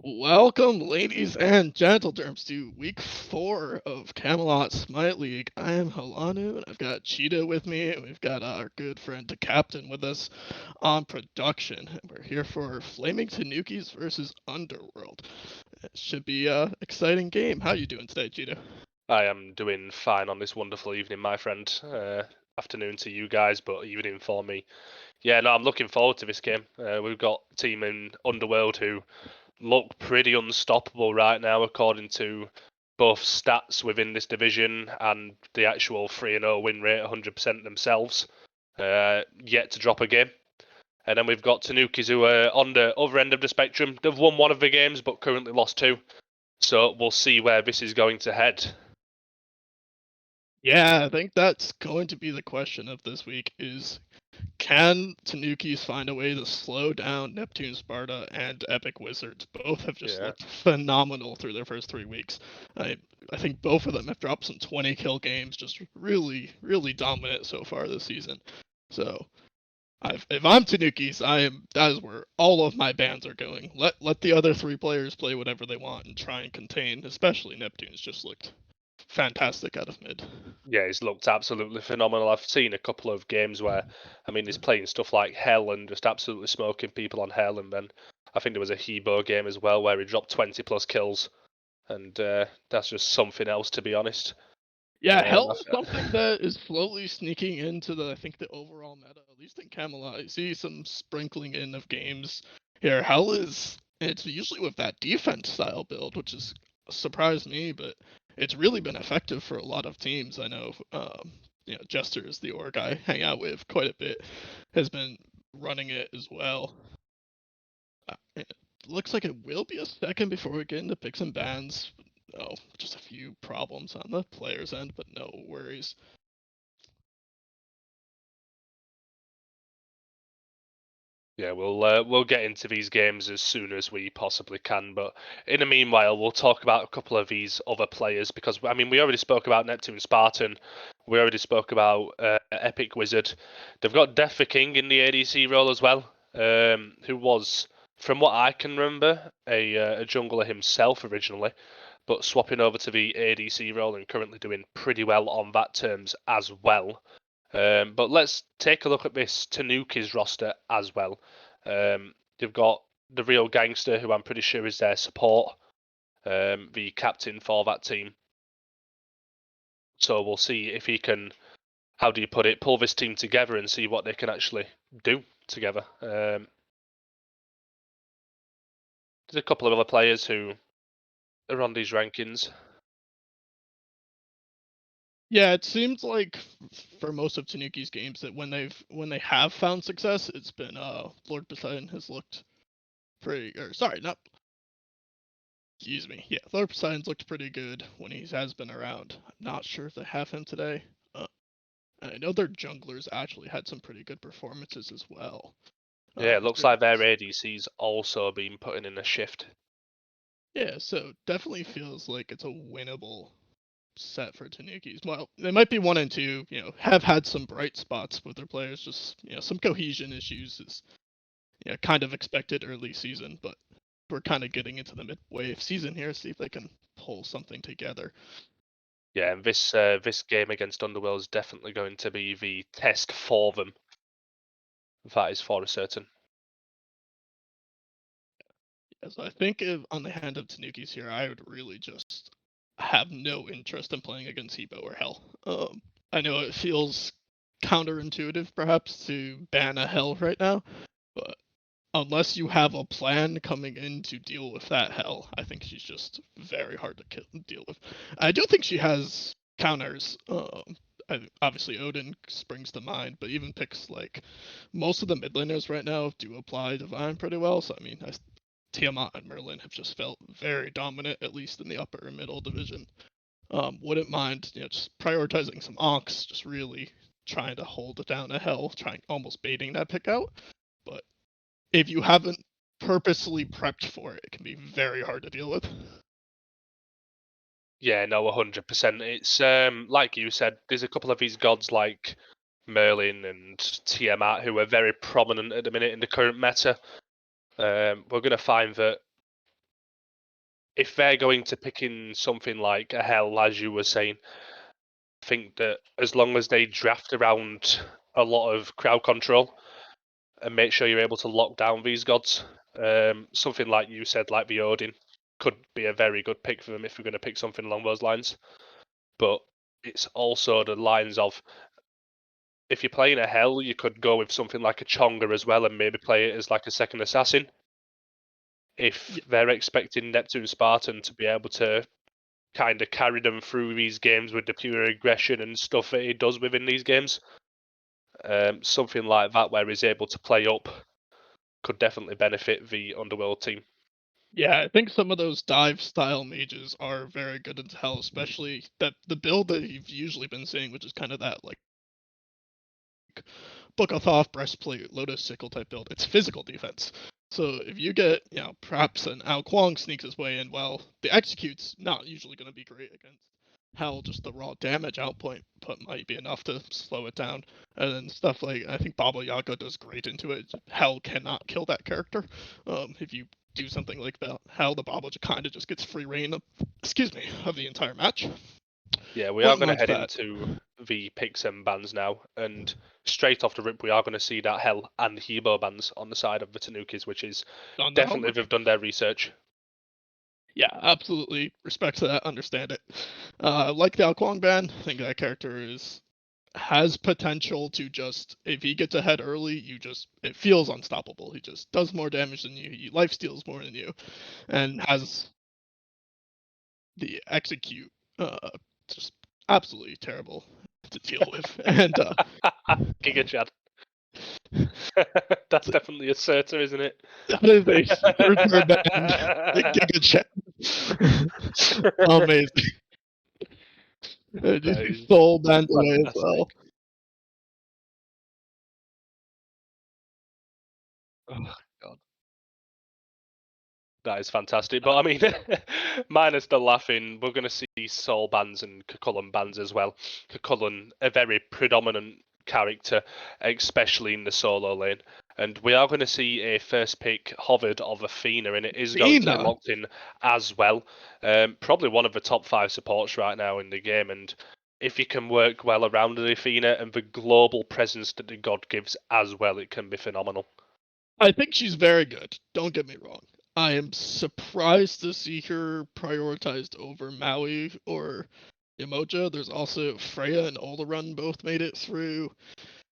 Welcome, ladies and gentlemen, to week 4 of Camelot Smite League. I am Halanu, and I've got Cheetah with me, and we've got our good friend the Captain with us on production. And we're here for Flaming Tanukis versus Underworld. It should be a exciting game. How you doing today, Cheetah? I am doing fine on this wonderful evening, my friend. Afternoon to you guys, but evening for me. Yeah, no, I'm looking forward to this game. We've got a team in Underworld who look pretty unstoppable right now, according to both stats within this division and the actual 3-0 win rate, 100% themselves. Yet to drop a game. And then we've got Tanukis who are on the other end of the spectrum. They've won one of the games, but currently lost two. So we'll see where this is going to head. Yeah, I think that's going to be the question of this week is can Tanukis find a way to slow down Neptune Sparta and Epic Wizards? Both have just Yeah. looked phenomenal through their first 3 weeks. I think both of them have dropped some 20 kill games, just really dominant so far this season. So if I'm Tanukis, that is where all of my bans are going. Let the other 3 players play whatever they want and try and contain. Especially Neptune's just looked fantastic out of mid. Yeah, he's looked absolutely phenomenal. I've seen a couple of games where, I mean, he's playing stuff like Hell and just absolutely smoking people on Hell. And then I think there was a Hebo game as well where he dropped 20 plus kills. And that's just something else, to be honest. Yeah, Um, Hell is something that is slowly sneaking into the I think the overall meta, at least in Camelot. I see some sprinkling in of games here. Hell is it's usually with that defense style build, which has surprised me, but it's really been effective for a lot of teams. I know Jester is the org I hang out with quite a bit, has been running it as well. It looks like it will be a second before we get into picks and bans. Oh, just a few problems on the player's end, but no worries. Yeah, we'll get into these games as soon as we possibly can. But in the meanwhile, we'll talk about a couple of these other players because I mean we already spoke about Neptune Spartan, we already spoke about Epic Wizard. They've got Death the King in the ADC role as well, who was, from what I can remember, a jungler himself originally, but swapping over to the ADC role and currently doing pretty well on that terms as well. But let's take a look at this Tanukis roster as well. They've got the real gangster, who I'm pretty sure is their support, the captain for that team. So we'll see if he can, how do you put it, pull this team together and see what they can actually do together. There's a couple of other players who are on these rankings. Yeah, it seems like for most of Tanuki's games that when they have found success, it's been Lord Poseidon has looked pretty or sorry, not excuse me. Yeah, Lord Poseidon's looked pretty good when he has been around. I'm not sure if they have him today. I know their junglers actually had some pretty good performances as well. Yeah, it looks During like their ADC's also been putting in a shift. yeah, so definitely feels like it's a winnable set for Tanukis. Well, they might be 1 and 2. Have had some bright spots with their players. Just some cohesion issues is kind of expected early season, but we're kind of getting into the midway of season here. See if they can pull something together. Yeah, and this game against Underworld is definitely going to be the test for them. That is for certain. Yeah, so I think if on the hand of Tanukis here, I would really just have no interest in playing against Hebo or Hell. I know it feels counterintuitive perhaps to ban a Hell right now, but unless you have a plan coming in to deal with that Hell, I think she's just very hard to deal with. I do think she has counters. Obviously, Odin springs to mind, but even picks like most of the mid laners right now do apply Divine pretty well. So I mean, Tiamat and Merlin have just felt very dominant, at least in the upper and middle division. Wouldn't mind, just prioritizing some Onks, just really trying to hold it down a Hell, trying almost baiting that pick out. But if you haven't purposely prepped for it, it can be very hard to deal with. Yeah, no, 100%. It's like you said, there's a couple of these gods like Merlin and Tiamat who are very prominent at the minute in the current meta. We're going to find that if they're going to pick in something like a Hell, as you were saying, I think that as long as they draft around a lot of crowd control and make sure you're able to lock down these gods, something like you said, like the Odin, could be a very good pick for them if we're going to pick something along those lines. But it's also the lines of, if you're playing a Hell, you could go with something like a Chonga as well and maybe play it as like a second assassin. If they're expecting Neptune Spartan to be able to kind of carry them through these games with the pure aggression and stuff that he does within these games, something like that where he's able to play up could definitely benefit the Underworld team. Yeah, I think some of those dive style mages are very good as hell, especially that the build that you've usually been seeing, which is kind of that like Book of Thoth, breastplate, lotus sickle type build. It's physical defense. So if you get, perhaps an Ao Kuang sneaks his way in, well, the execute's not usually going to be great against Hell. Just the raw damage output might be enough to slow it down. And then stuff like, I think Baba Yaga does great into it. Hell cannot kill that character. If you do something like that, Hell, the Baba kind of just gets free reign of, of the entire match. Yeah, we are One going to like head that. into the picks and bans now, and straight off the rip, we are going to see that Hell and Hebo bans on the side of the Tanukis, which is Done the definitely homework. they've done their research. Yeah, absolutely respect to that, understand it. Like the Ao Kuang ban, I think that character has potential to just, if he gets ahead early, it feels unstoppable. He just does more damage than you, he life steals more than you, and has the execute just absolutely terrible to deal with. And Giga Chad. That's definitely a Certa, isn't it? that is a super band, the Giga Chat. Amazing. That Just is soul band away as fantastic. well. Oh, God. That is fantastic. But I mean, minus the laughing, we're going to see soul bands and Cucullin bands as well. Cucullin, a very predominant character, especially in the solo lane. And we are going to see a first pick hovered of Athena, and it is going to be Athena. locked in as well. Probably one of the top 5 supports right now in the game. And if you can work well around the Athena and the global presence that the god gives as well, it can be phenomenal. I think she's very good. Don't get me wrong. I am surprised to see her prioritized over Maui or Emoja. There's also Freya and Olderun both made it through.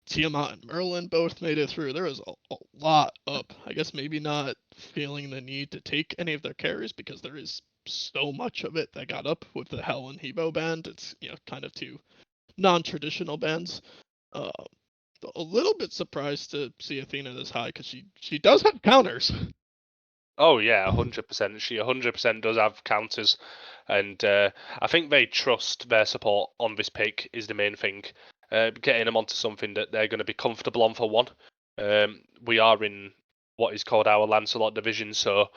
Tiamat and Merlin both made it through. There is a lot up. I guess maybe not feeling the need to take any of their carries because there is so much of it that got up with the Hell and Hebo band. It's kind of two non-traditional bands. Uh, a little bit surprised to see Athena this high because she does have counters. Oh yeah, 100%. She 100% does have counters, and I think they trust their support on this pick is the main thing. Getting them onto something that they're going to be comfortable on for one. We are in what is called our Lancelot division, so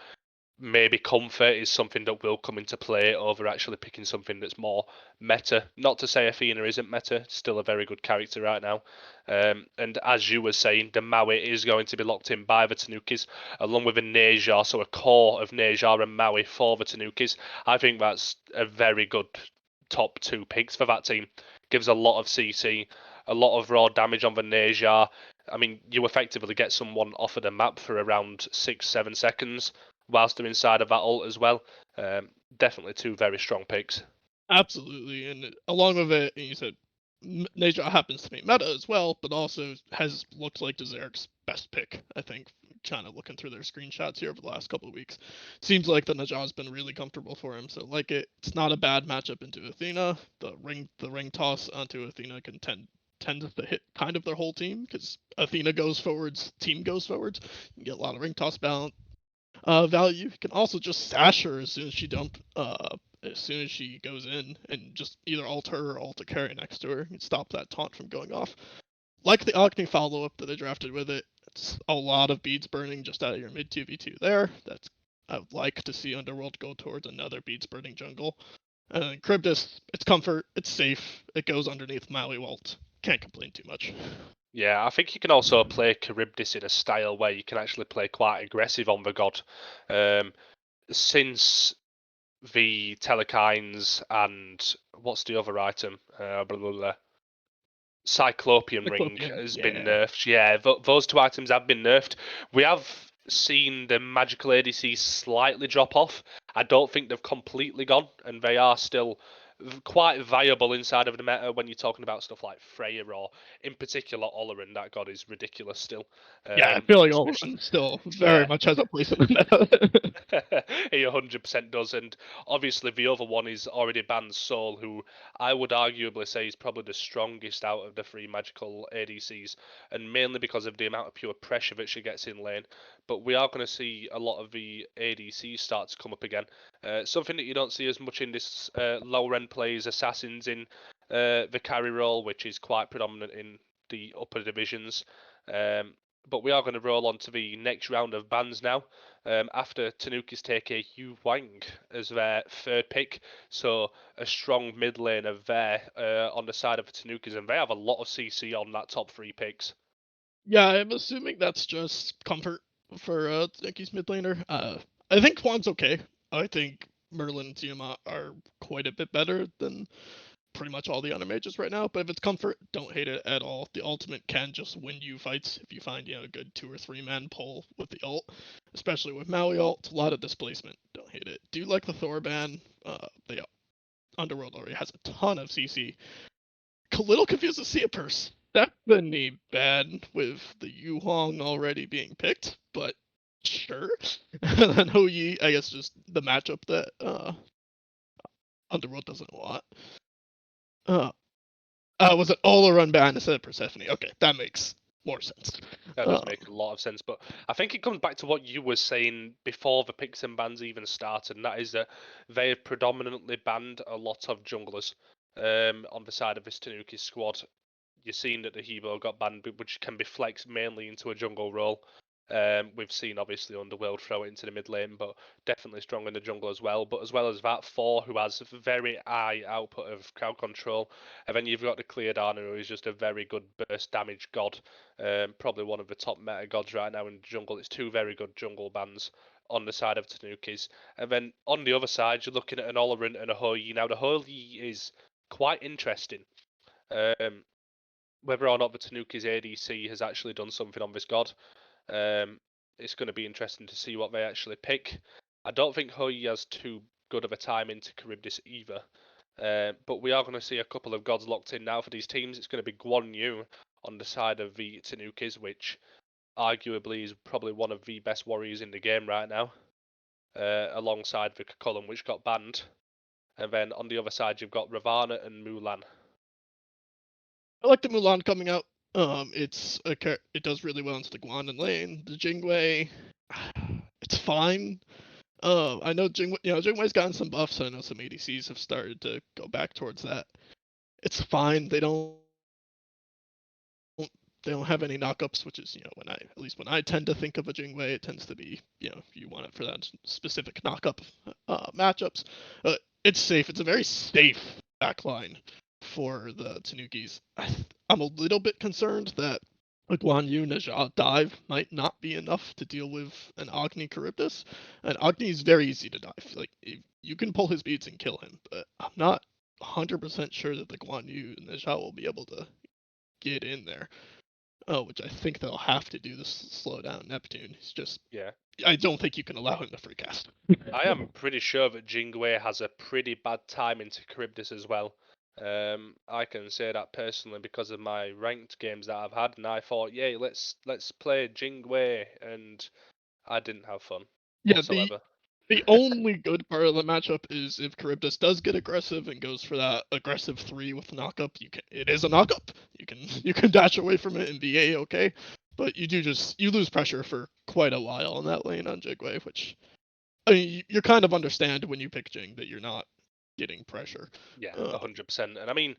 maybe comfort is something that will come into play over actually picking something that's more meta. Not to say Athena isn't meta, still a very good character right now. And as you were saying, the Maui is going to be locked in by the Tanukis, along with a Nejar, so a core of Nejar and Maui for the Tanukis. I think that's a very good top 2 picks for that team. Gives a lot of CC, a lot of raw damage on the Nejar. I mean, you effectively get someone off of the map for around 6-7 seconds whilst they're inside of that ult as well. Definitely 2 very strong picks. Absolutely, and along with it, you said Neja happens to be meta as well, but also has looked like Deseric's best pick. I think, kind of looking through their screenshots here over the last couple of weeks, seems like the Naja's been really comfortable for him. So like it's not a bad matchup into Athena. The ring toss onto Athena can tends to hit kind of their whole team because Athena goes forwards, team goes forwards. You get a lot of ring toss balance value. You can also just sash her as soon as as soon as she goes in, and just either ult her or ult a carry next to her and stop that taunt from going off. Like the Octane follow up that I drafted with it, it's a lot of beads burning just out of your mid 2v2 there. I would like to see Underworld go towards another beads burning jungle. And then Cryptus, it's comfort, it's safe, it goes underneath Maui ult. Can't complain too much. Yeah, I think you can also play Charybdis in a style where you can actually play quite aggressive on the god. Since the Telekines and what's the other item? Blah, blah, blah. Cyclopean Ring Cyclopean, has been yeah. nerfed. Yeah, those two items have been nerfed. We have seen the magical ADC slightly drop off. I don't think they've completely gone, and they are still quite viable inside of the meta when you're talking about stuff like Freya or, in particular, Oleron. That god is ridiculous still. Yeah, I feel like Especially, Olin still very yeah. much has a place in the meta. He 100% does, and obviously the other one is already banned Soul, who I would arguably say is probably the strongest out of the three magical ADCs, and mainly because of the amount of pure pressure that she gets in lane. But we are going to see a lot of the ADCs start to come up again. Something that you don't see as much in this lower end play is assassins in the carry role, which is quite predominant in the upper divisions. But we are going to roll on to the next round of bans now. After Tanukis take a Yu Wang as their third pick, so a strong mid laner there on the side of the Tanukis, and they have a lot of CC on that top three picks. Yeah, I'm assuming that's just comfort for Nicky's mid laner. I think Juan's okay. I think Merlin and Tiamat are quite a bit better than pretty much all the other mages right now. But if it's comfort, don't hate it at all. The ultimate can just win you fights if you find a good 2 or 3 man pull with the ult, especially with Maui ult. A lot of displacement. Don't hate it. Do like the Thor ban. The Underworld already has a ton of CC. A little confused to see a Persephone ban with the Yu Huang already being picked, but sure. And then Hou Yi, I guess just the matchup that Underworld doesn't want. Uh, was it Olaron ban instead of Persephone? Okay, that makes more sense. That does make a lot of sense, but I think it comes back to what you were saying before the picks and bans even started, and that is that they have predominantly banned a lot of junglers on the side of this Tanuki squad. You're seeing that the Hebo got banned, which can be flexed mainly into a jungle role. We've seen obviously Underworld throw it into the mid lane, but definitely strong in the jungle as well. But as well as that, Thor, who has very high output of crowd control, and then you've got the Cleodana, who is just a very good burst damage god. Probably one of the top meta gods right now in the jungle. It's two very good jungle bans on the side of Tanukis. And then on the other side, you're looking at an Olarin and a Hou Yi. Now the Hou Yi is quite interesting. Whether or not the Tanukis ADC has actually done something on this god, it's going to be interesting to see what they actually pick. I don't think Hou Yi has too good of a time into Charybdis either. But we are going to see a couple of gods locked in now for these teams. It's going to be Guan Yu on the side of the Tanukis, which arguably is probably one of the best warriors in the game right now, alongside the Cullen, which got banned. And then on the other side, you've got Ravana and Mulan. I like the Mulan coming out. It does really well into the Guan lane. The Jingwei, it's fine. I know Jingwei's gotten some buffs. I know some ADCs have started to go back towards that. It's fine. They don't have any knockups, which is when I tend to think of a Jingwei, it tends to be you want it for that specific knockup matchups. It's safe. It's a very safe backline for the Tanukis. I'm a little bit concerned that a Guan Yu Najah dive might not be enough to deal with an Agni Charybdis. And Agni is very easy to dive. Like you can pull his beats and kill him, but I'm not 100% sure that the Guan Yu Najah will be able to get in there. Which I think they'll have to do to slow down Neptune. It's just Yeah. I don't think you can allow him to free cast. I am pretty sure that Jingwei has a pretty bad time into Charybdis as well. I can say that personally because of my ranked games that I've had, and I thought, yay, let's play Jingwei, and I didn't have fun Yeah, the whatsoever. the only good part of the matchup is if Charybdis does get aggressive and goes for that aggressive 3 with knockup. It is a knockup. You can dash away from it and be okay. But you lose pressure for quite a while in that lane on Jigway, which I mean you kind of understand when you pick Jing that you're not getting pressure. Yeah, Uh, 100%. And I mean,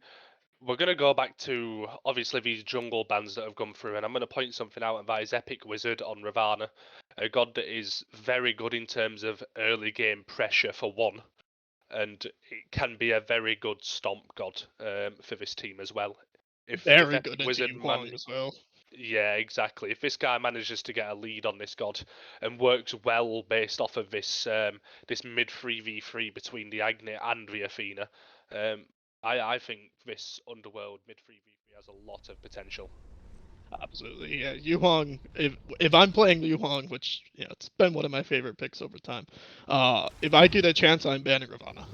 we're going to go back to obviously these jungle bans that have gone through, and I'm going to point something out, and that is Epic Wizard on Ravana, a god that is very good in terms of early game pressure for one, and it can be a very good stomp god for this team as well. If Very good Epic into Wizard Yu Huang as well. Yeah, exactly. If this guy manages to get a lead on this god and works well based off of this mid 3v3 between the Agni and the Athena, um, I think this Underworld mid 3v3 has a lot of potential. Absolutely, yeah. Yu Huang. If I'm playing Yu Huang, which it's been one of my favorite picks over time. If I get a chance, I'm banning Ravana.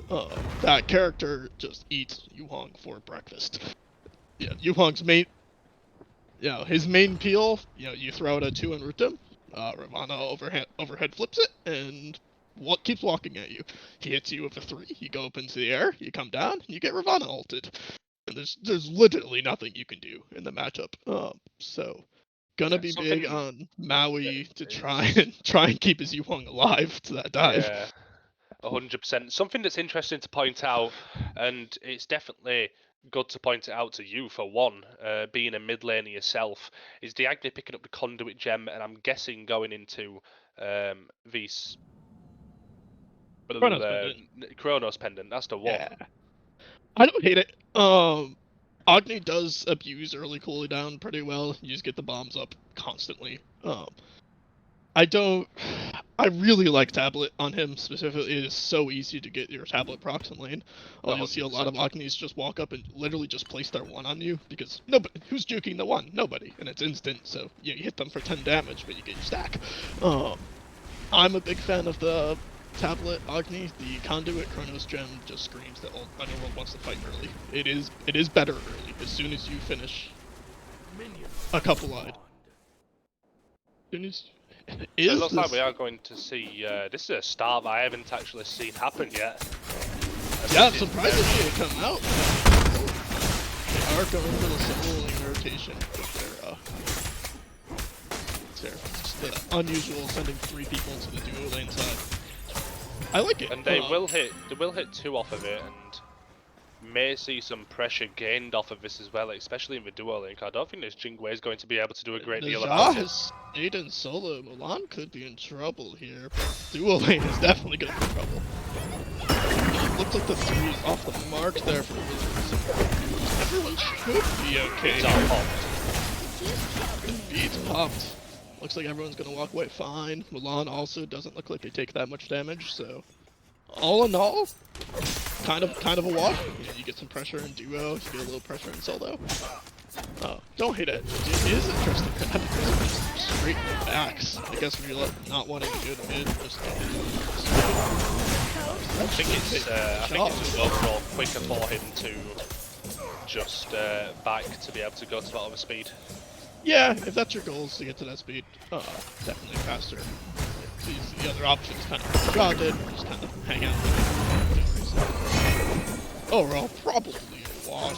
That character just eats Yu Huang for breakfast. Yeah, Yu Huang's main, his main peel. You throw out a 2 and root him. Ravana overhead flips it and what keeps walking at you. He hits you with a 3. You go up into the air. You come down. And you get Ravana ulted. And there's literally nothing you can do in the matchup. So gonna Yeah, be big something on Maui to try is and try and keep his Yuhong alive to that dive. yeah. 100%. Something that's interesting to point out, and it's definitely good to point it out to you for one, being a mid laner yourself, is Diagni picking up the conduit gem, and I'm guessing going into these Chronos Pendant. Chronos pendant. That's the one. Yeah. I don't hate it. Agni does abuse early cooldown pretty well. You just get the bombs up constantly. I don't. I really like tablet on him specifically. It is so easy to get your tablet procs in lane. You'll see a lot of 100%. Agnis just walk up and literally just place their 1 on you because nobody. Who's juking the 1? Nobody, and it's instant. So you hit them for 10 damage, but you get your stack. I'm a big fan of the tablet Agni. The conduit Chronos gem just screams that Underworld wants to fight early. It is better early. As soon as you finish a couple line. As soon as It looks like we are going to see. This is a start that I haven't actually seen happen yet. Yeah, surprisingly it come out. They are going for the soloing rotation with their just the unusual sending 3 people to the duo lane side. I like it. And they will hit 2 off of it, and may see some pressure gained off of this as well, especially in the duo link. I don't think this Jingwei is going to be able to do a great deal about it. has stayed in solo. Mulan could be in trouble here, but duo lane is definitely going to be in trouble. Looks like the 3 is off the mark there for the Wizards. Everyone should be okay. Beats are popped. The beats popped. Looks like everyone's going to walk away fine. Mulan also doesn't look like they take that much damage, so all in all, kind of a wash. You get some pressure in duo, you get a little pressure in solo. Don't hate it. It is interesting that just straight backs. I guess when you're not wanting to go to mid, just I think it's overall quicker for him to just back to be able to go to that other speed. Yeah, if that's your goal is to get to that speed, definitely faster. The other options kind of grounded, just kind of hang out. Overall, probably a wash.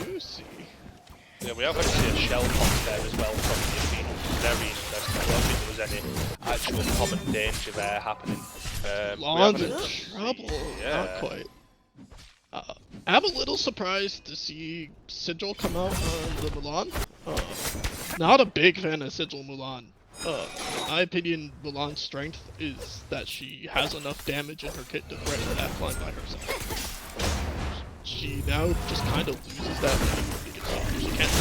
Juicy. Yeah, we are going to see a shell pop there as well from the Athena. Very interesting. I don't think there was any actual common danger there happening. Lon's in trouble. Yeah. Not quite. I'm a little surprised to see Sigil come out on the Mulan. Not a big fan of Sigil Mulan. In my opinion, Mulan's strength is that she has enough damage in her kit to threaten that line by herself. She now just kind of loses that because she can't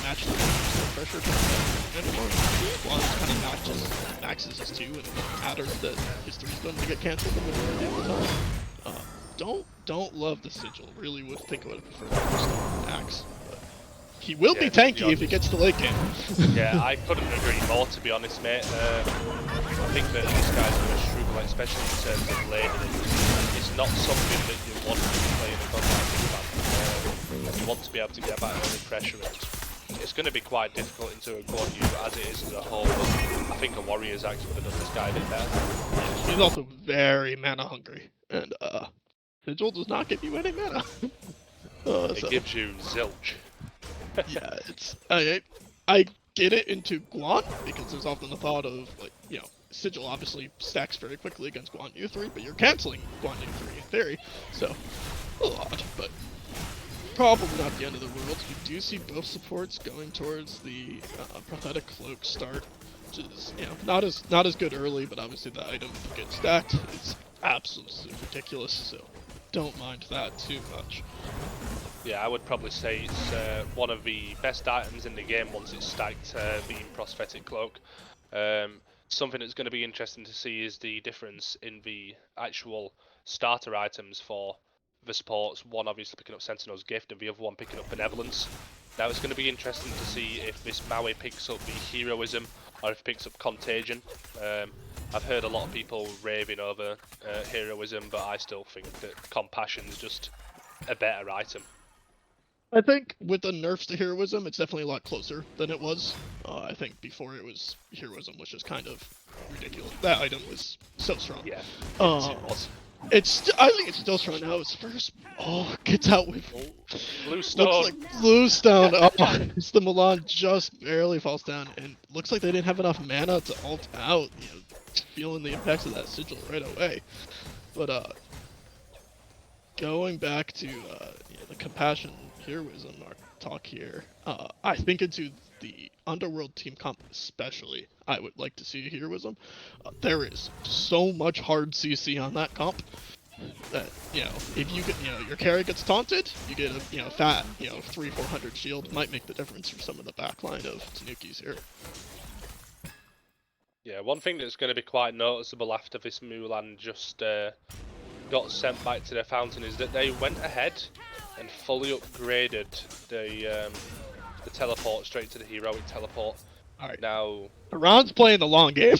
match the pressure anymore. Mulan kind of maxes his 2, and it matters that his 3 is going to get cancelled the majority of the time. Don't love the Sigil. Really would think I would have preferred Axe. But he will be tanky if he gets to late game. Yeah, I couldn't agree more, to be honest, mate. I think that this guy's going to struggle, especially in terms of laning. It's not something that you want to be playing a god like this. You want to be able to get back early pressure, and it's going to be quite difficult into a Guan Yu as it is as a whole. But I think a Warrior's actually would have done this guy a bit better. He's also very mana hungry, and Sigil does not give you any mana. It gives you zilch. Yeah, it's I get it into Guan because there's often the thought of Sigil obviously stacks very quickly against Guan Yu 3, but you're canceling Guan Yu 3 in theory, so a lot, but probably not the end of the world. You do see both supports going towards the prophetic cloak start, which is not as good early, but obviously the item gets stacked. It's absolutely ridiculous, so don't mind that too much. Yeah, I would probably say it's one of the best items in the game once it's stacked, being Prosthetic Cloak. Something that's going to be interesting to see is the difference in the actual starter items for the supports. One obviously picking up Sentinel's Gift and the other one picking up Benevolence. Now it's going to be interesting to see if this Maui picks up the Heroism or if it picks up Contagion. I've heard a lot of people raving over Heroism, but I still think that Compassion's just a better item. I think with the nerfs to heroism, it's definitely a lot closer than it was. I think before it was heroism, which is kind of ridiculous. That item was so strong. Yeah, it was. I think it's still strong now. It's first. Oh, gets out with Bluestone. Looks like Bluestone. Oh, it's the Milan just barely falls down, and looks like they didn't have enough mana to ult out. You know, feeling the impacts of that sigil right away. But going back to the compassion heroism talk here, I think into the Underworld team comp especially, I would like to see heroism. There is so much hard CC on that comp that, if you get, your carry gets taunted, you get a, fat, 300-400 shield, might make the difference for some of the backline of Tanukis here. Yeah, one thing that's going to be quite noticeable after this Mulan just got sent back to their fountain is that they went ahead and fully upgraded the teleport straight to the heroic teleport. Alright. Now, Iran's playing the long game.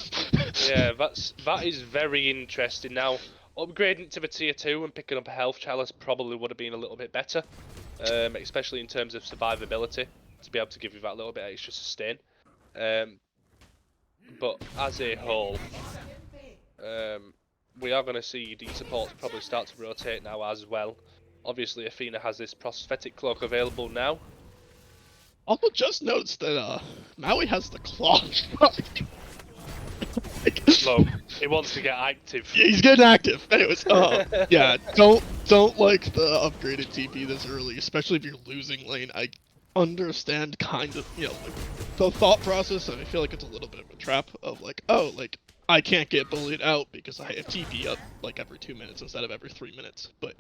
yeah, that is very interesting. Now, upgrading to the tier 2 and picking up a health chalice probably would have been a little bit better, especially in terms of survivability, to be able to give you that little bit extra sustain. But as a whole, we are going to see the supports probably start to rotate now as well. Obviously, Athena has this prosthetic cloak available now. Also, just noticed that Maui has the claw. Look, he wants to get active. Yeah, he's getting active. Anyways, yeah, don't like the upgraded TP this early, especially if you're losing lane. I understand kind of, the thought process, and I feel like it's a little bit of a trap of like, oh, like, I can't get bullied out because I have TP up like every 2 minutes instead of every 3 minutes, but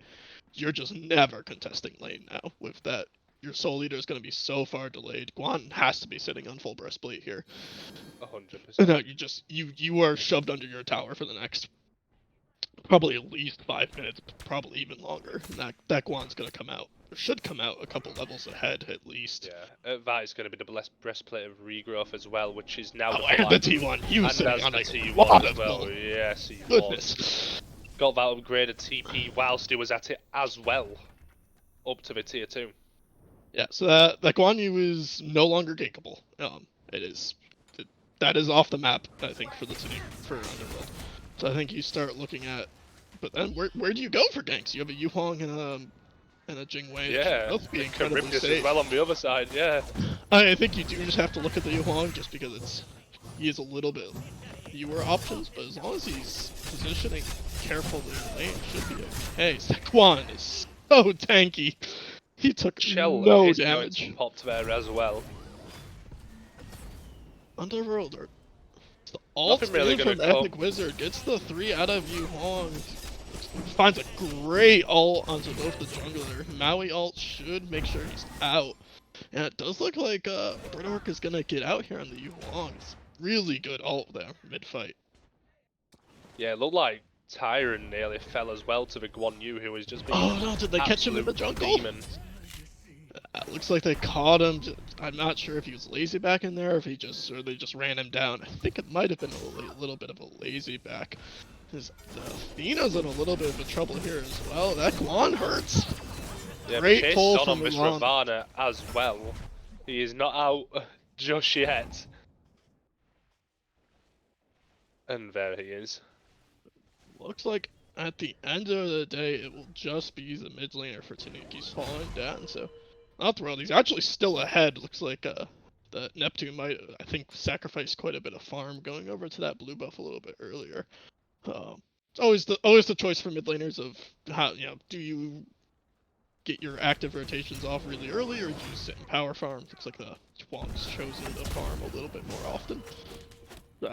you're just never contesting lane now with that. Your soul leader is going to be so far delayed. Guan has to be sitting on full breastplate here. 100%. No, you are shoved under your tower for the next probably at least 5 minutes, probably even longer. And that Guan's going to come out. Or should come out a couple levels ahead at least. Yeah, that is going to be the breastplate of regrowth as well, which is now and the T1. He was and sitting on the a T1 lot as of well. gold. Yes, he Goodness. was. Got that upgraded TP whilst he was at it as well, up to the tier 2. Yeah, so that Guan Yu is no longer gankable. That is off the map, I think, for Underworld. So I think you start looking at, but then where do you go for ganks? You have a Yu Huang and a Jingwei. Yeah, both being Charybdis safe. as well on the other side. Yeah. I think you do just have to look at the Yu Huang just because he has a little bit fewer options, but as long as he's positioning carefully in lane, should be okay. Saquon is so tanky. He took no damage. Popped there as well. Underworld are the ult really from Epic Wizard gets the 3 out of Yu Huang. Finds a great ult onto both the jungler. Maui ult should make sure he's out. And it does look like Bridork is gonna get out here on the Yu Huang. It's really good ult there mid fight. Yeah, it looked like Tyron nearly fell as well to the Guan Yu, who was just being oh no, did they catch him in the jungle? Demon. Looks like they caught him. I'm not sure if he was lazy back in there or if they just ran him down. I think it might have been a little bit of a lazy back. Because Athena's in a little bit of trouble here as well. That Guan hurts. Yeah, great pull on from this Ravana as well. He is not out just yet. And there he is. Looks like at the end of the day, it will just be the mid laner for Tanukis falling down. So, Underworld, he's actually still ahead. Looks like the Neptune might, I think, sacrifice quite a bit of farm going over to that blue buff a little bit earlier. It's always the choice for mid laners of how, do you get your active rotations off really early or do you sit in power farm? Looks like the Chuang's chosen to farm a little bit more often.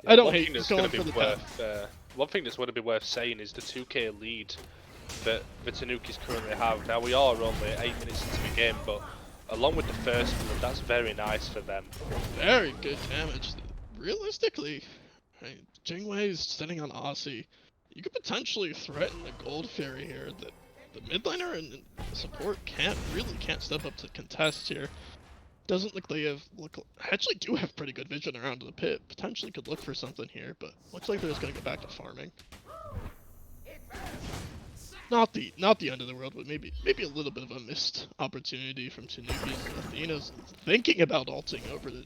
I don't hate going for the one thing that's going to be worth saying is the 2k lead that the Tanukis currently have. Now, we are only 8 minutes into the game, but along with the first blood, that's very nice for them. Very good damage. Realistically, right, Jingwei is sitting on Aussie. You could potentially threaten the Gold Fairy here. The mid laner and the support can't step up to contest here. Doesn't look they actually do have pretty good vision around the pit. Potentially could look for something here, but looks like they're just gonna go back to farming. Not the end of the world, but maybe a little bit of a missed opportunity from Tanukis. Athena's thinking about ulting over the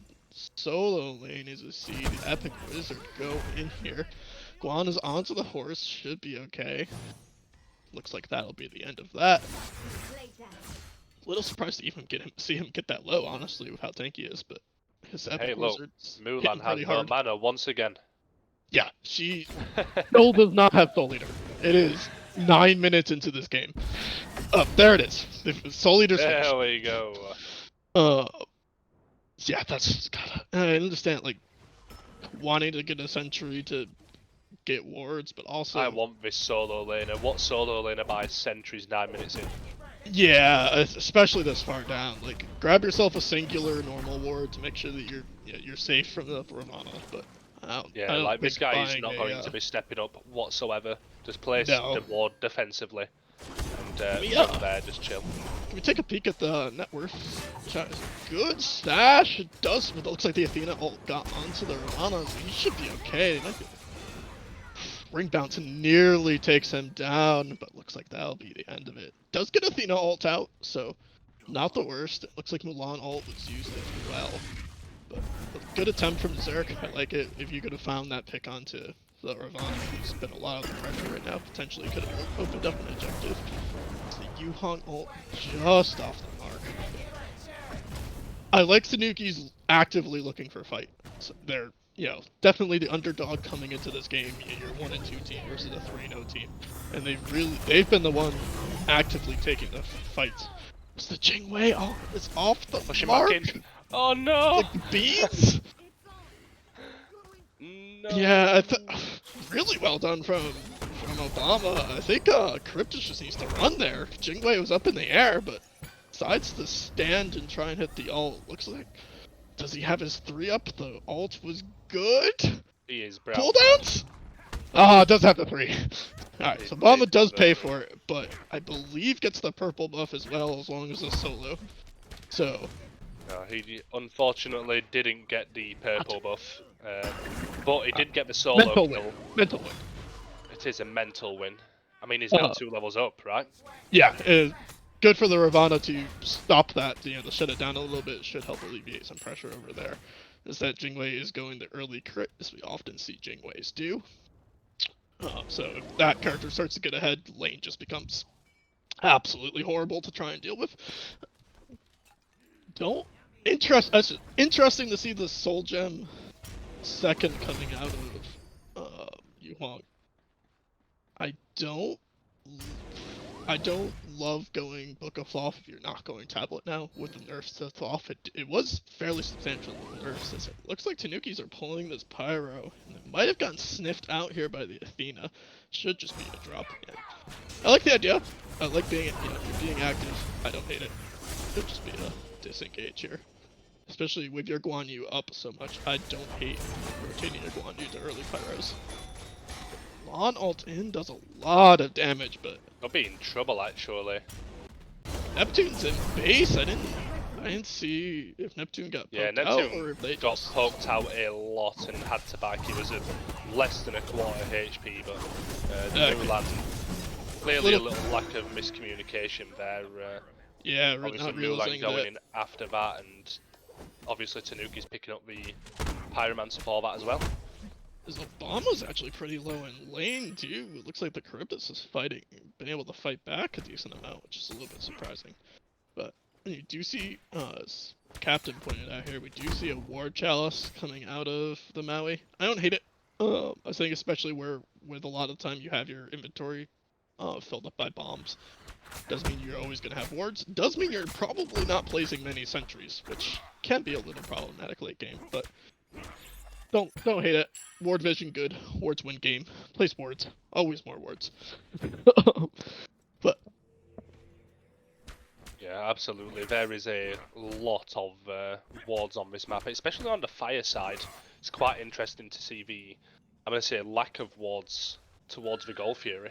solo lane as we see the Epic Wizard go in here. Guan is onto the horse, should be okay. Looks like that'll be the end of that. A little surprised to even see him get that low, honestly, with how tanky he is, but his Epic Wizard's Mulan has no mana once again. Yeah, she still does not have Soul Eater. It is 9 minutes into this game. There it is. Soul Eater's finished. There we go. Yeah, that's I understand, like, wanting to get a sentry to get wards, but also I want this solo laner. What solo laner buys sentries 9 minutes in? Yeah, especially this far down. Like, grab yourself a singular normal ward to make sure that you're safe from the Ravana. But I don't like this guy is not going to be stepping up whatsoever. Just place No. the ward defensively, and from there just chill. Can we take a peek at the net worth? Good stash. It does. It looks like the Athena ult got onto the Ravana, so he should be okay. Ring bounce nearly takes him down, but looks like that'll be the end of it. Does get Athena ult out, so not the worst. It looks like Mulan ult was used as well. But a good attempt from Zerk. I like it. If you could have found that pick onto the Ravana, who's been a lot of the pressure right now, potentially could have opened up an objective. It's the Yuhong ult just off the mark. I like Tanukis actively looking for a fight. So they're, definitely the underdog coming into this game. You're 1-2 team versus a 3-0 team, and they've been the one actively taking the fights. It's the Jingwei. Oh, it's off the mark. Oh no! Like beads. No. Yeah, really well done from Obama. I think Cryptus just needs to run there. Jingwei was up in the air, but decides to stand and try and hit the ult. Looks like, does he have his 3-up? The ult was good. He is brown. Cooldowns? Ah, it does have the 3. Alright, so Obama does pay for it, but I believe gets the purple buff as well, as long as it's solo. So. No, he unfortunately didn't get the purple buff, but he did get the solo mental kill. Win. Mental win. It is a mental win. I mean, he's now 2 levels up, right? Yeah, good for the Ravana to stop that, to shut it down a little bit. Should help alleviate some pressure over there. Is that Jingwei is going the early crit, as we often see Jingweis do. So if that character starts to get ahead, lane just becomes absolutely horrible to try and deal with. Interesting to see the Soul Gem second coming out of Yuhong. I don't love going Book of Thoth if you're not going Tablet now with the nerfs to Thoth. It was fairly substantial nerfs. It looks like Tanukis are pulling this Pyro, and it might have gotten sniffed out here by the Athena. Should just be a drop again. I like the idea. I like being active. I don't hate it. Should just be a disengage here. Especially with your Guan Yu up so much, I don't hate rotating your Guan Yu to early Pyros. Lan ult in does a lot of damage, but I'll be in trouble actually. Neptune's in base. I didn't see if Neptune got poked out or if they got poked out a lot and had to back. He was at less than a quarter HP, but Mulan, clearly a little lack of miscommunication there. Yeah, obviously not Mulan going that. in after that, and obviously Tanukis picking up the Pyromancer for that as well. Obama's actually pretty low in lane too. It looks like the Charybdis is been able to fight back a decent amount, which is a little bit surprising. But you do see, as Captain pointed out here, we do see a Ward Chalice coming out of the Maui. I don't hate it. I think especially with a lot of the time you have your inventory filled up by bombs. Does mean you're always going to have wards. Does mean you're probably not placing many sentries, which can be a little problematic late game, but don't hate it. Ward vision good. Wards win game. Place wards. Always more wards. But Yeah, absolutely. There is a lot of wards on this map, especially on the fire side. It's quite interesting to see I'm going to say, lack of wards towards the Gold Fury.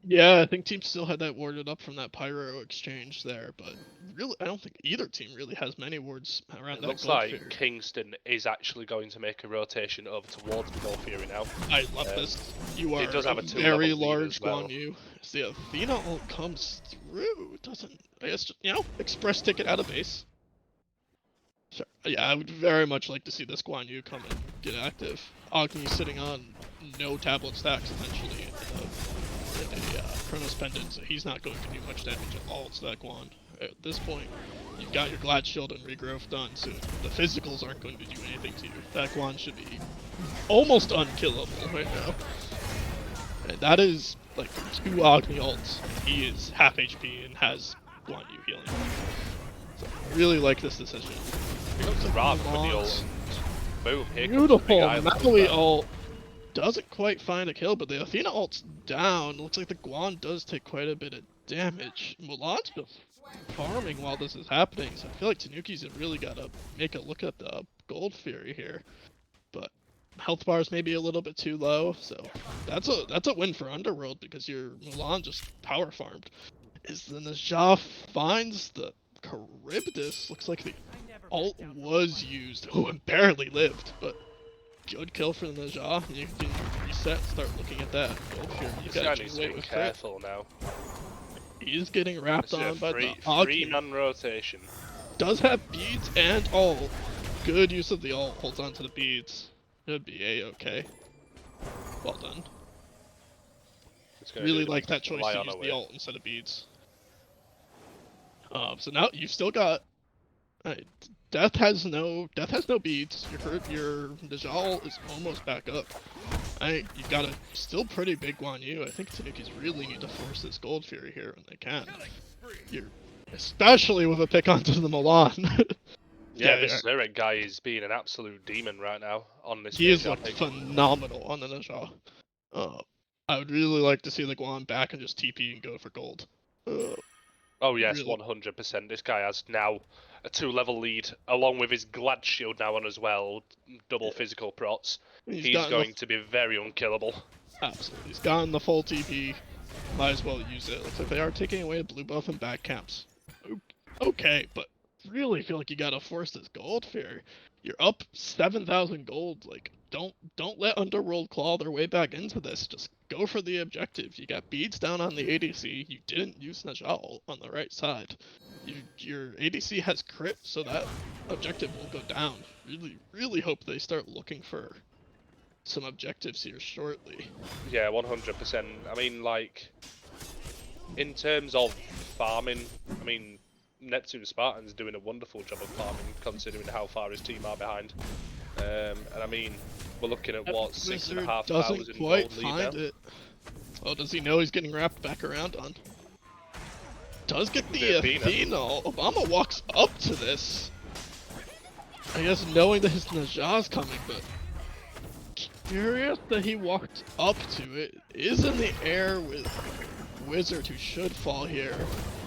yeah, I think teams still had that warded up from that pyro exchange there, but really, I don't think either team really has many wards around It that looks Gold like Fury. Kingston is actually going to make a rotation over towards the Gold Fury now. I love this. You are it does have a very two-level lead large as well. Guan Yu. As the Athena ult comes through, doesn't, I guess, you know, express ticket out of base. Sure. Yeah, I would very much like to see this Guan Yu come and get active. Agni sitting on no tablet stacks essentially in a Chronos Pendant, so he's not going to do much damage at all to that Guan. At this point, you've got your Glad Shield and Regrowth done, so the physicals aren't going to do anything to you. That Guan should be almost unkillable right now. And that is like 2 Agni ults. He is half HP and has Guan Yu healing. So I really like this decision. Comes Rob for the ult. Boom, here Beautiful comes the big Maui ult. Doesn't quite find a kill, but the Athena ult's down. Looks like the Guan does take quite a bit of damage. Mulan's just farming while this is happening, so I feel like Tanukis have really got to make a look at the Gold Fury here. But health bars may be a little bit too low, so that's a win for Underworld because your Mulan just power farmed. As the Najah finds the Charybdis, looks like the ult was used. Oh, and barely lived, but good kill for the Najah. You can reset and start looking at that Gold Fury. You This guy gotta needs to be with careful now. He is getting wrapped on by the Agni. Free-man rotation. Does have beads and ult. Good use of the ult. Holds on to the beads. Should be a-okay. Well done. Really like that choice to use the ult instead of beads. So now you've still got. Death has no beads. Your Najah ult is almost back up. You've got a still pretty big Guan Yu. I think Tanukis really need to force this Gold Fury here when they can. Especially with a pick onto the Milan. Yeah, this Zurich guy is being an absolute demon right now on this. He is phenomenal on the Najah. I would really like to see the Guan back and just TP and go for gold. Oh yes, 100%. This guy has now a 2-level lead, along with his Glad Shield now on as well. Double physical prots. He's going to be very unkillable. Absolutely. He's gotten the full TP. Might as well use it. Looks like they are taking away a blue buff and back camps. Okay, but really feel like you gotta force this Gold Fury. You're up 7,000 gold. Like, don't let Underworld claw their way back into this. Just go for the objective. You got beads down on the ADC. You didn't use Najah on the right side. Your ADC has crit, so that objective will go down. Really hope they start looking for some objectives here shortly. Yeah, 100%. I mean, like, in terms of farming, I mean, Neptune Spartan's doing a wonderful job of farming, considering how far his team are behind. And I mean, we're looking at what, 6,500 doesn't quite gold find lead it. Oh, does he know he's getting wrapped back around on? Does get the Athena. Obama walks up to this. I guess knowing that his Najah's coming, but curious that he walked up to it. Is in the air with Wizard, who should fall here.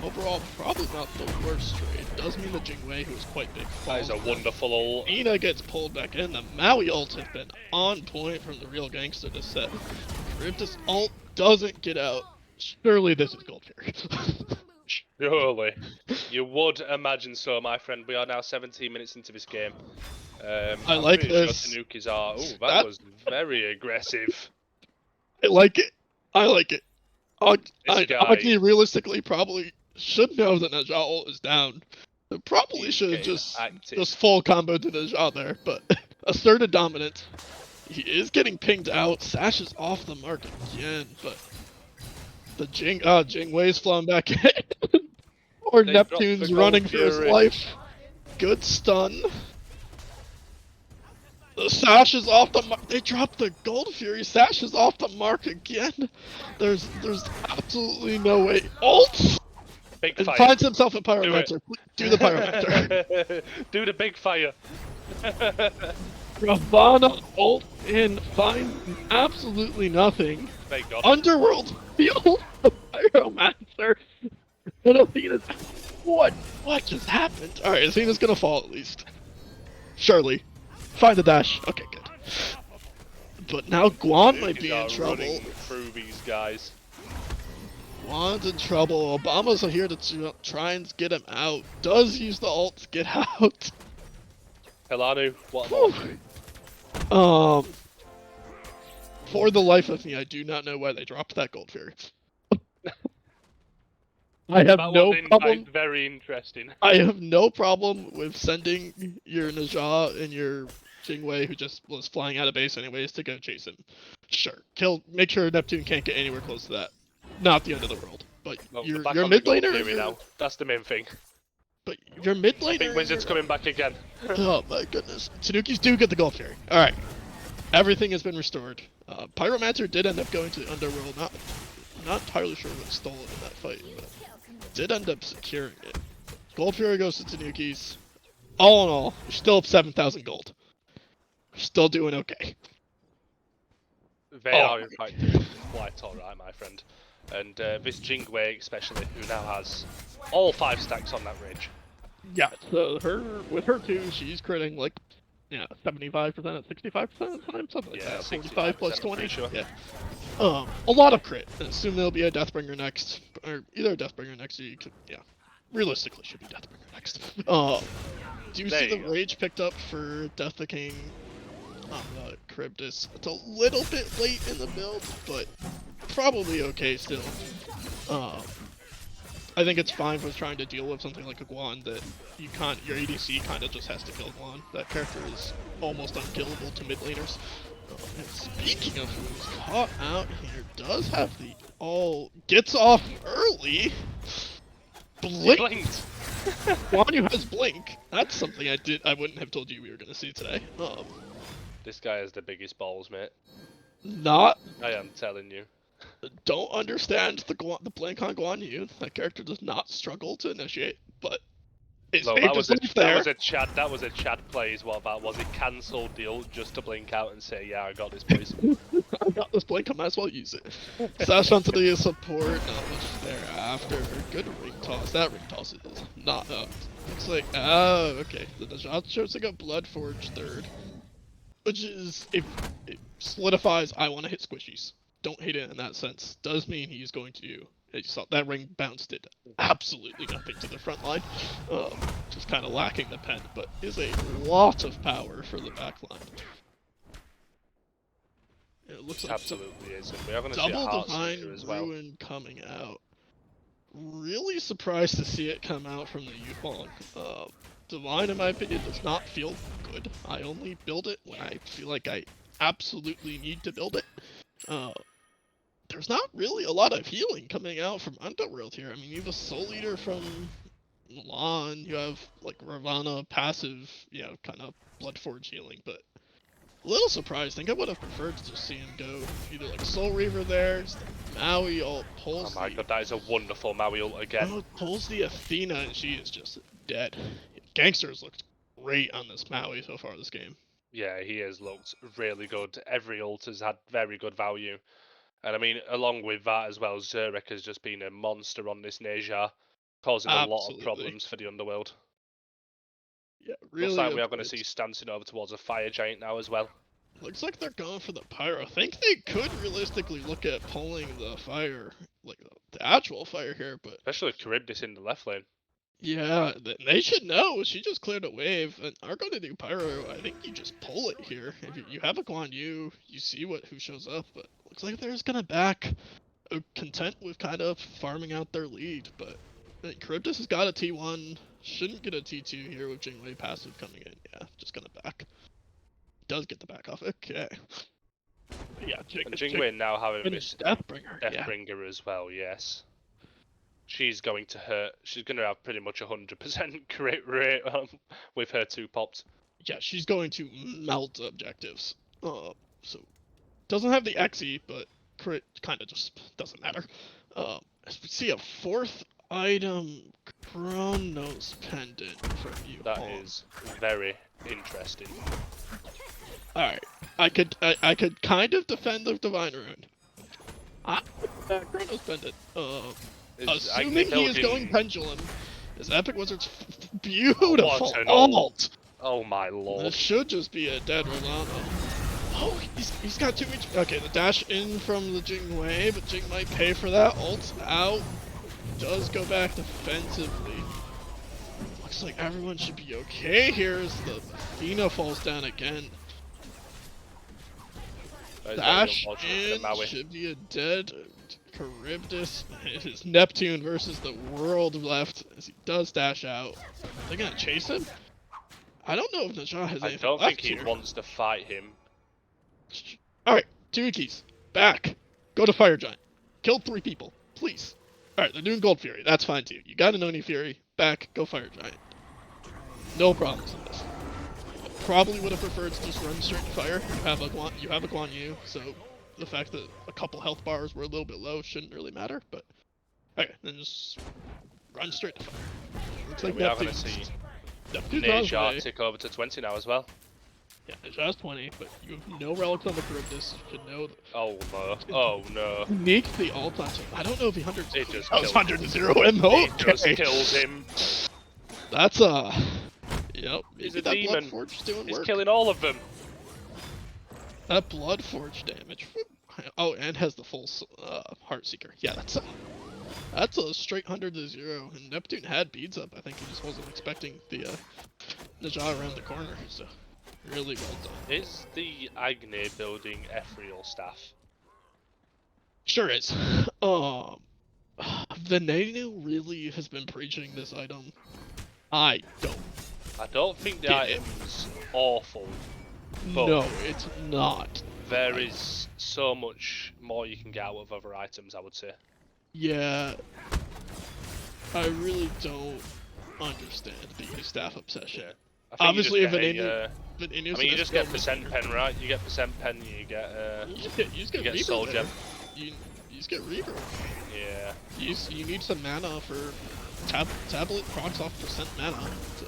Overall, probably not the worst trade. Does mean the Jingwei, who is quite big, falls. That is a wonderful ult. Ina gets pulled back in. The Maui ult has been on point from the real gangster this set. Charybdis ult doesn't get out. Surely this is Gold Fury. Surely. You would imagine so, my friend. We are now 17 minutes into this game. I like this. Sure Tanukis are. Oh, that was very aggressive. I like it. I like it. Agni realistically probably should know that Najah ult is down. So probably should have just full combo to Najah there, but asserted dominance. He is getting pinged out. Sash is off the mark again, but the Jingwei's flown back in. Or Neptune's running for his life. Good stun. The Sash is off the mark. They dropped the Gold Fury. Sash is off the mark again. There's absolutely no way. Ult! Big fire. Finds himself a Pyromancer. Do the Pyromancer. Do the big fire. Ravana ult in, finds absolutely nothing. Thank God. Underworld field the Pyromancer. And Athena's... What just happened? Alright, Athena's gonna fall at least. Surely. Find the dash. Okay, good. But now Guan might be in trouble. Running through these guys. Guan's in trouble. Obama's here to try and get him out. Does use the ult to get out. Helanu, what for the life of me, I do not know why they dropped that Gold Fury. I have no problem. Very interesting. I have no problem with sending your Najah and your Jingwei, who just was flying out of base anyways, to go chase him. Sure, make sure Neptune can't get anywhere close to that. Not the end of the world. But your mid laner now. That's the main thing. But your mid laner. I think Wizard's coming back again. Oh my goodness. Tanukis do get the Gold Fury. Alright. Everything has been restored. Pyromancer did end up going to the Underworld. Not entirely sure what stole it in that fight, but did end up securing it. Gold Fury goes to Tanukis. All in all, we're still up 7,000 gold. We're still doing okay. They are in fact doing quite alright, my friend. And this Jingwei especially, who now has all 5 stacks on that ridge. Yeah, so with her too, she's critting like 75% at 65% of the time, something like that. 45 plus 20. Sure. Yeah. A lot of crit. I assume there'll be a Deathbringer next, or either a Deathbringer next, or you could, realistically should be Deathbringer next. Do you see the rage picked up for Death the King on the Charybdis? It's a little bit late in the build, but probably okay still. I think it's fine for trying to deal with something like a Guan that your ADC kind of just has to kill Guan. That character is almost unkillable to mid laners. And speaking of who's caught out here, does have the gets off early. Blinked. Guan Yu has blink. That's something I wouldn't have told you we were gonna see today. This guy has the biggest balls, mate. Not. I am telling you. Don't understand the blink on Guan Yu. That character does not struggle to initiate, but that was a Chad play is what that was. It cancelled the ult just to blink out and say, yeah, I got this place. I got this blink, I might as well use it. Sash onto the support, not much there after. Good ring toss. That ring toss is not up. Looks like, okay. The Najat shows like a Bloodforge third. Which is, if it solidifies, I want to hit squishies. Don't hate it in that sense. Does mean he's going to, as you saw, that ring bounced it absolutely nothing to the front line. Just kind of lacking the pen, but is a lot of power for the back line. It looks like absolutely is. And we are going to see a Double Divine as well. Ruin coming out. Really surprised to see it come out from the Yufeng. Divine, in my opinion, does not feel good. I only build it when I feel like I absolutely need to build it. There's not really a lot of healing coming out from Underworld here. I mean, you have a Soul Eater from Milan, you have, like, Ravana passive, kind of Bloodforge healing, but a little surprised. I think I would have preferred to just see him go either, like, Soul Reaver there, the Maui ult pulls. Oh my god, that is a wonderful Maui ult again. Pulls the Athena, and she is just dead. Gangsters looked great on this Maui so far this game. Yeah, he has looked really good. Every ult has had very good value. And I mean, along with that as well, Zurek has just been a monster on this Neja, causing a lot of problems for the Underworld. Yeah, really. Looks like we are going to see Stancing over towards a Fire Giant now as well. Looks like they're going for the Pyro. I think they could realistically look at pulling the Fire, like the actual Fire here, but... Especially with Charybdis in the left lane. Yeah, they should know. She just cleared a wave, and are going to do Pyro. I think you just pull it here. If you have a Guan Yu, you see who shows up, but looks like they're just going to back, content with kind of farming out their lead, but I think Charybdis has got a T1, shouldn't get a T2 here with Jingwei passive coming in. Yeah, just going to back. Does get the back off, okay. Yeah, Jingwei now having this Deathbringer as well, yes. She's going to hurt. She's going to have pretty much 100% crit rate with her 2 pops. Yeah, she's going to melt objectives. So doesn't have the XE, but crit kind of just doesn't matter. As we see a 4th item, Chronos Pendant from you. That is very interesting. All right, I could kind of defend the Divine Rune. Chronos Pendant. Assuming he is going pendulum, is Epic Wizard's Oh, beautiful what an ult. Oh my This lord. should just be a dead Rolano. Oh, he's got 2 HP. Okay, the dash in from the Jing Wei, but Jing might pay for that. Ult's out. Does go back defensively. Looks like everyone should be okay here as the Athena falls down again. Dash in should be a dead Charybdis. It is Neptune versus the world left as he does dash out. Are they gonna chase him? I don't know if Najah has anything left. I don't think he wants to fight him. Alright, Tanukis, back. Go to Fire Giant. Kill 3 people, please. Alright, they're doing Gold Fury. That's fine too. You got an Oni Fury. Back, go Fire Giant. No problems with this. Probably would have preferred to just run straight to fire. You have a Guan Yu, so the fact that a couple health bars were a little bit low shouldn't really matter, but okay, then just run straight to fire. Looks like we are going to see Najah tick over to 20 now as well. Yeah, Najah's 20, but you have no relics on the Charybdis. You should know that. Oh no, oh no. Sneak the ult on him. I don't know if he 100. It just kills him. 100 to 0 him. Okay. It just kills him. That's yep. He's a demon. Doing He's work. killing all of them. That Bloodforge damage. Oh, and has the full Heartseeker. Yeah, that's a straight 100 to 0. And Neptune had beads up. I think he just wasn't expecting the Najah around the corner. So really well done. Is the Agni building ethereal staff? Sure is. Veneno really has been preaching this item. I don't think the item's awful. No, it's not. There is so much more you can get out of other items, I would say. Yeah. I really don't understand the staff obsession. Yeah. Obviously, if you just get percent pen, right? You get percent pen, you get you get soul gem. You just get Reaver. Yeah. You need some mana for tablet procs off percent mana. So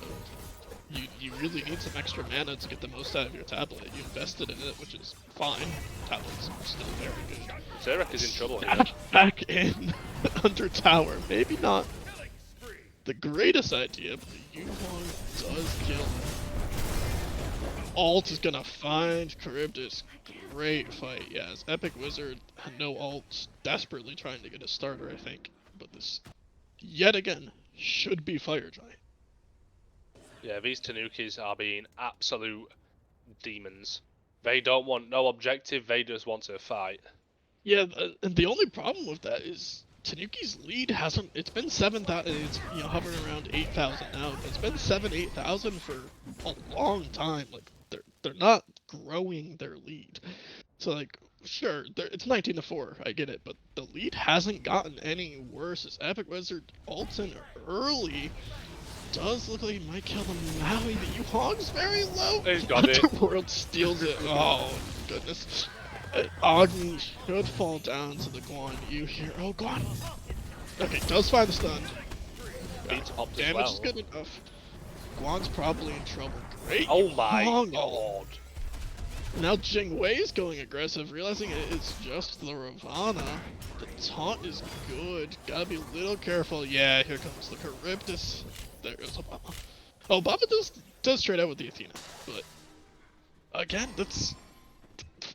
you really need some extra mana to get the most out of your tablet. You invested in it, which is fine. Tablet's still very good. Zarek is in trouble here. Back in under tower. Maybe not the greatest idea, but the Yuhong does kill him. Ult is gonna find Charybdis. Great fight. Yeah, as Epic Wizard had no ults, desperately trying to get a starter, I think. But this, yet again, should be Fire Giant. Yeah, these Tanukis are being absolute demons. They don't want no objective, they just want to fight. Yeah, and the only problem with that is Tanuki's lead hasn't. It's been 7,000. It's hovering around 8,000 now. But it's been 8,000 for a long time. Like they're not growing their lead. So like, sure, it's 19 to 4. I get it, but the lead hasn't gotten any worse. As Epic Wizard ults in early. Does look like he might kill the Maui, but Yuhong's very low. He's got it. Underworld steals it. Oh goodness. Agni should fall down to the Guan Yu here. Oh, Guan. Okay, does find the stun. Damage is good enough. Guan's probably in trouble. Great. Oh my god. Now Jing Wei is going aggressive, realizing it's just the Ravana. The taunt is good. Gotta be a little careful. Yeah, here comes the Charybdis. There goes Obama. Oh, Obama does trade out with the Athena, but again, that's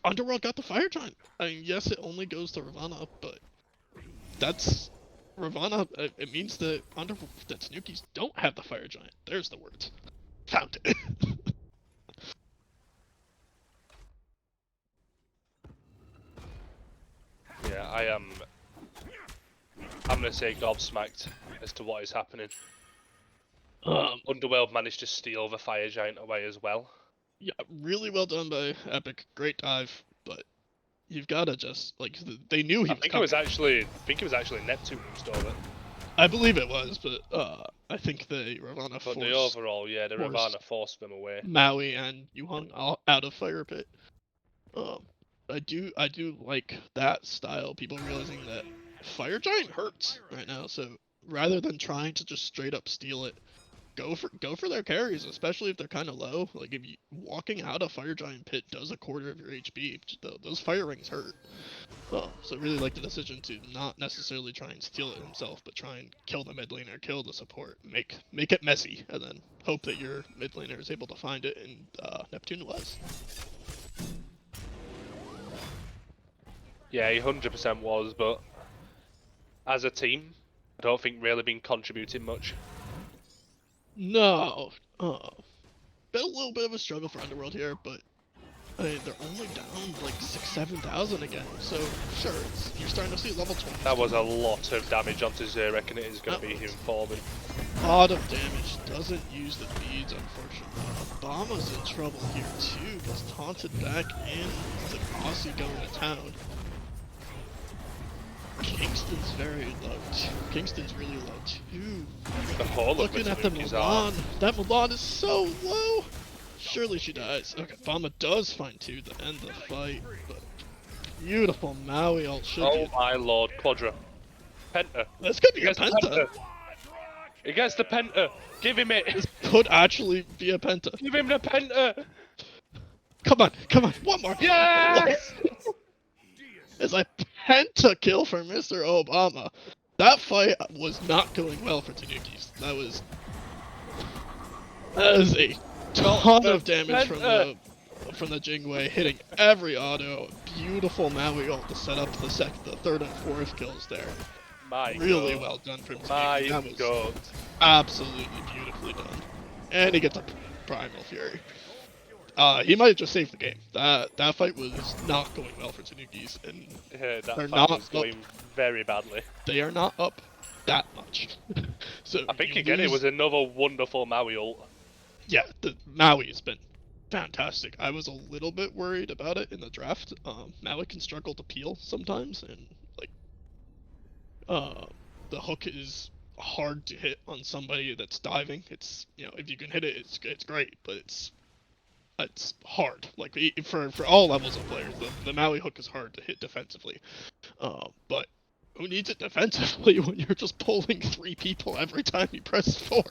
Underworld got the Fire Giant. I mean, yes, it only goes to Ravana, but that's Ravana. It means that that Tanukis don't have the Fire Giant. There's the words. Found it. Yeah, I'm gonna say gobsmacked as to what is happening. Underworld managed to steal the Fire Giant away as well. Yeah, really well done by Epic. Great dive, but you've gotta just like they knew he was coming. I think it was actually Neptune who stole it. I believe it was, but I think the Ravana forced. But the overall, yeah, the Ravana forced them away. Maui and Yuhong out of Fire Pit. I do like that style. People realizing that Fire Giant hurts right now, so rather than trying to just straight up steal it, go for their carries, especially if they're kind of low. Like if you walking out a Fire Giant pit does a quarter of your HP, those fire rings hurt. So really like the decision to not necessarily try and steal it himself, but try and kill the mid laner, kill the support, make it messy, and then hope that your mid laner is able to find it. And Neptune was. Yeah, he 100% was, but as a team, I don't think really been contributing much. No, been a little bit of a struggle for Underworld here, but I mean, they're only down like 7,000 again, so sure, you're starting to see level 20. That was a lot of damage onto Zurek, and it is going to be him falling. A lot of damage, doesn't use the beads, unfortunately. Obama's in trouble here too, gets taunted back in, the Aussie going to town. Kingston's very low, Kingston's really low too. The whole Looking at the Milan, that Milan is so low! Surely she dies. Okay, Bama does find 2 to end the fight, but beautiful Maui ult should be. Oh my lord, Quadra. Penta. That's gonna be a Penta. He gets the Penta. Give him it. This could actually be a Penta. Give him the Penta. Come on, one more. Yes! It's a Penta kill for Mr. Obama. That fight was not going well for Tanukis. That is a ton of damage from the Jingwei, hitting every auto. Beautiful Maui ult to set up the 3rd and 4th kills there. Really well done from Tanuki. That was absolutely beautifully done. And he gets a Primal Fury. He might have just saved the game. That fight was not going well for Tanukis, and that they're fight not was going very badly. They are not up that much. So I think again it was another wonderful Maui ult. Yeah, the Maui has been fantastic. I was a little bit worried about it in the draft. Maui can struggle to peel sometimes, and like the hook is hard to hit on somebody that's diving. It's, you know, if you can hit it, it's great, but it's hard. Like for all levels of players, the Maui hook is hard to hit defensively. But who needs it defensively when you're just pulling 3 people every time you press 4?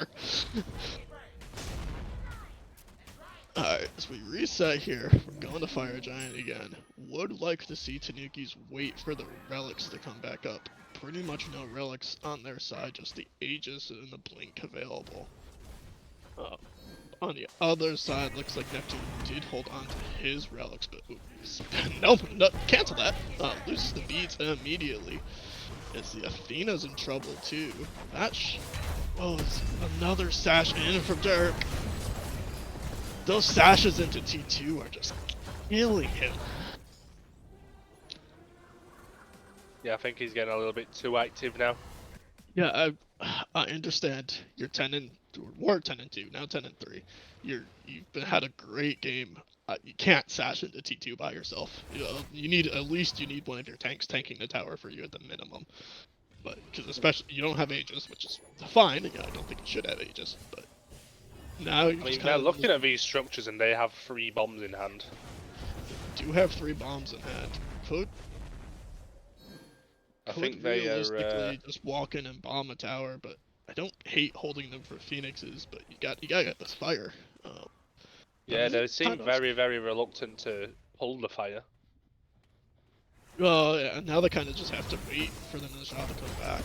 Alright, as we reset here, we're going to Fire Giant again. Would like to see Tanukis wait for the relics to come back up. Pretty much no relics on their side, just the Aegis and the Blink available. On the other side, looks like Neptune did hold on to his relics, but no, cancel that. Loses the beads immediately. As the Athena's in trouble too. It's another sash in from Dirk. Those sashes into T2 are just killing him. Yeah, I think he's getting a little bit too active now. Yeah, I understand. You're 10 and were 10 and 2, now 10 and 3. You've had a great game. You can't sash into T2 by yourself. You know, you need one of your tanks tanking the tower for you at the minimum. But because especially you don't have Aegis, which is fine. You know, I don't think you should have Aegis, but now you they're looking at these structures and they have 3 bombs in hand. Do have 3 bombs in hand. I think they are just walk in and bomb a tower, but I don't hate holding them for Phoenixes. But you gotta get this fire. Yeah, they seem very, very reluctant to pull the fire. Well, yeah, now they kind of just have to wait for the Najah to come back.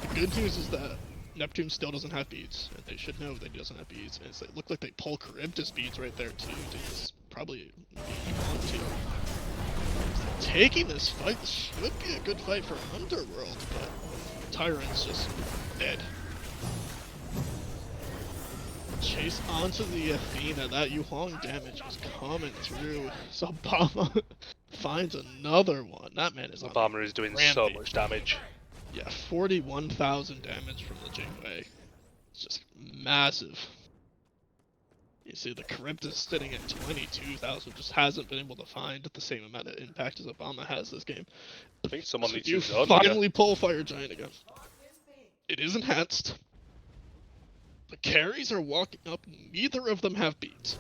The good news is that Neptune still doesn't have beads, and they should know that he doesn't have beads. And it looked like they pull Charybdis beads right there too. They probably want to. Taking this fight, this should be a good fight for Underworld, but Tyrant's just dead. Chase onto the Athena. That Yuhong damage is coming through. So Obama finds another one. That man is on Obama is doing so much damage. Yeah, 41,000 damage from the Jingwei. It's just massive. You see the Charybdis sitting at 22,000, just hasn't been able to find the same amount of impact as Obama has this game. I think someone needs to finally pull Fire Giant again. It is enhanced. The carries are walking up, neither of them have beats.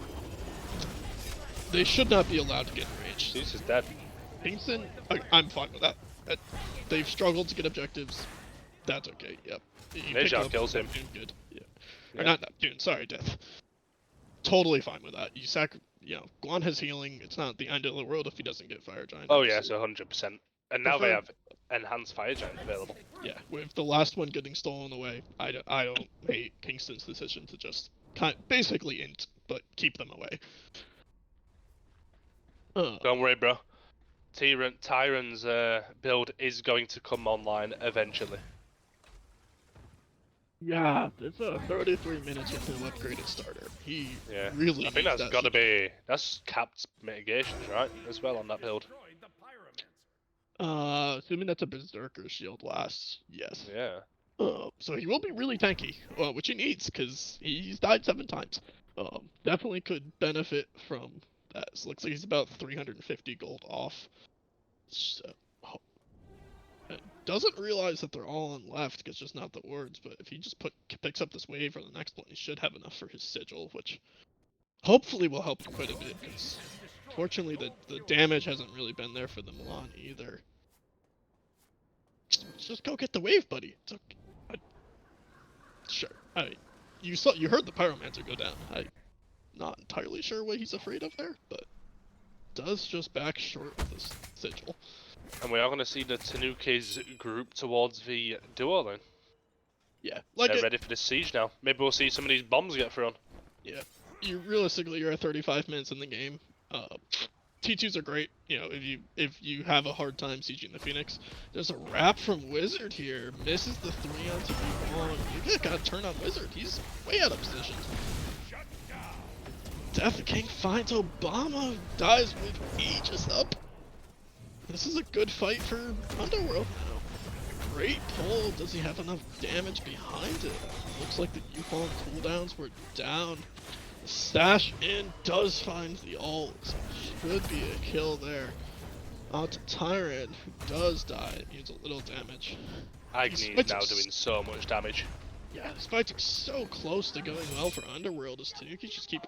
They should not be allowed to get in range. This is dead. Kingston, I'm fine with that. They've struggled to get objectives. That's okay, yep. Nejah kills him. Good. Yeah. Or not Neptune, sorry, Death. Totally fine with that. Guan has healing. It's not the end of the world if he doesn't get Fire Giant. Oh yes, 100%. And now they Prefer- have enhanced Fire Giant available. Yeah, with the last one getting stolen away, I don't hate Kingston's decision to just basically int, but keep them away. Don't worry, bro. Tyron's build is going to come online eventually. Yeah, it's 33 minutes with no upgraded starter. He really I think needs that's that got to be capped mitigations, right? As well on that build. Assuming that's a Berserker shield lasts, yes. Yeah. So he will be really tanky, which he needs, because he's died 7 times. Definitely could benefit from that. So looks like he's about 350 gold off. So, doesn't realize that they're all on left, because just not the wards, but if he just picks up this wave for the next one, he should have enough for his sigil, which hopefully will help him quite a bit, because fortunately the damage hasn't really been there for the Milan either. Just go get the wave, buddy. It's okay. Sure. You heard the Pyromancer go down. I'm not entirely sure what he's afraid of there, but does just back short with this sigil. And we are going to see the Tanukis group towards the duo then. Yeah, They're ready for the siege now. Maybe we'll see some of these bombs get thrown. Yeah, you're at 35 minutes in the game. T2s are great. If you have a hard time sieging the Phoenix, there's a wrap from Wizard here. Misses the 3 onto B1. You gotta turn on Wizard. He's way out of position. Death King finds Obama, dies with Aegis up. This is a good fight for Underworld now. Great pull. Does he have enough damage behind it? Looks like the Yukon cooldowns were down. The stash in does find the ult. Should be a kill there. Onto Tyrant, who does die. It needs a little damage. Agni is now doing so much damage. Yeah, this fight's so close to going well for Underworld as Tanukis just keep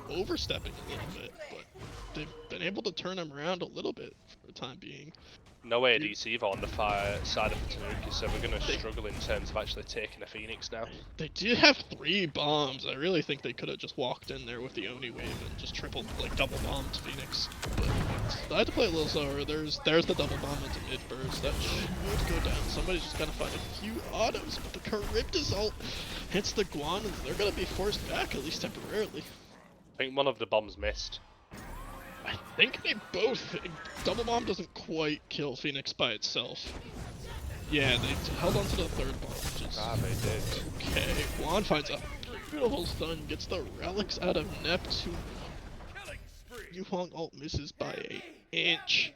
overstepping a little bit, but they've been able to turn him around a little bit for the time being. No ADC either on the fire side of the Tanukis, so we're going to struggle in terms of actually taking a Phoenix now. They did have 3 bombs. I really think they could have just walked in there with the Oni wave and just double bombed Phoenix. But I had to play a little slower. There's the double bomb into mid burst. That should go down. Somebody's just gotta find a few autos, but the Charybdis ult hits the Guan and they're gonna be forced back, at least temporarily. I think one of the bombs missed. I think they both. Double bomb doesn't quite kill Phoenix by itself. Yeah, they held on to the 3rd bomb, which is they did. okay. Guan finds a beautiful stun, gets the relics out of Neptune. Yuhong ult misses by an inch.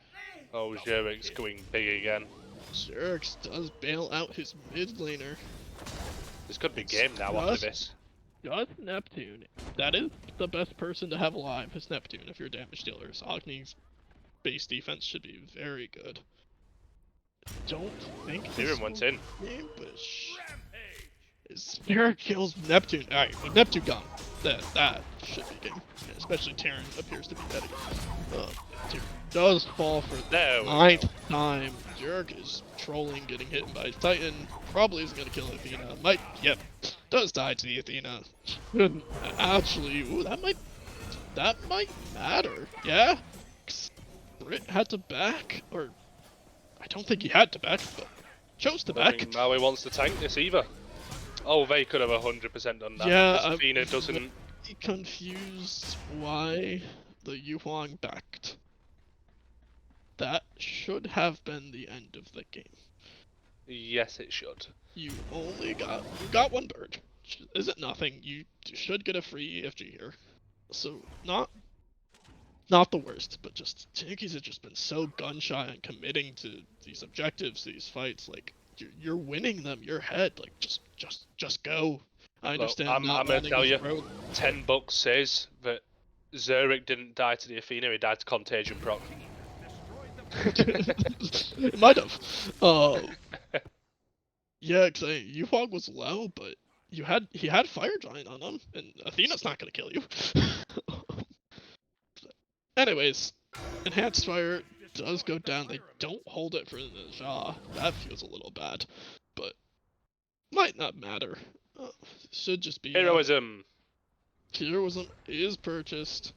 Oh, Zerik's going big again. Zerix does bail out his mid laner. This could be game now after this. Just Neptune. That is the best person to have alive is Neptune if you're damage dealers. Agni's base defense should be very good. Don't think Tyrion went in. Game, but Spirit kills Neptune. Alright, with Neptune gone, that should be game. Especially Terran appears to be dead again. Tyrion does fall for the 9th time. Jurg is trolling, getting hit by Titan. Probably isn't gonna kill Athena. Does die to the Athena. Actually, ooh, that might matter. Yeah? Brit had to back, or I don't think he had to back, but chose to back. Now he wants to tank this either. Oh, they could have 100% done that. Yeah, Athena doesn't. Confused why the Yuhuang backed. That should have been the end of the game. Yes, it should. You got 1 bird. Is it nothing? You should get a free EFG here. So not the worst, but just Tanukis have just been so gun shy on committing to these objectives, these fights. Like you're winning them. You're ahead. Like just go. I understand. Look, I'm gonna tell you, road. $10 says that Zerek didn't die to the Athena. He died to contagion proc. It might have. Yeah, because Yufog was low, but he had Fire Giant on him, and Athena's not gonna kill you. Anyways, Enhanced Fire does go down. They don't hold it for the Jaw. That feels a little bad, but might not matter. Should just be Heroism. Heroism is purchased.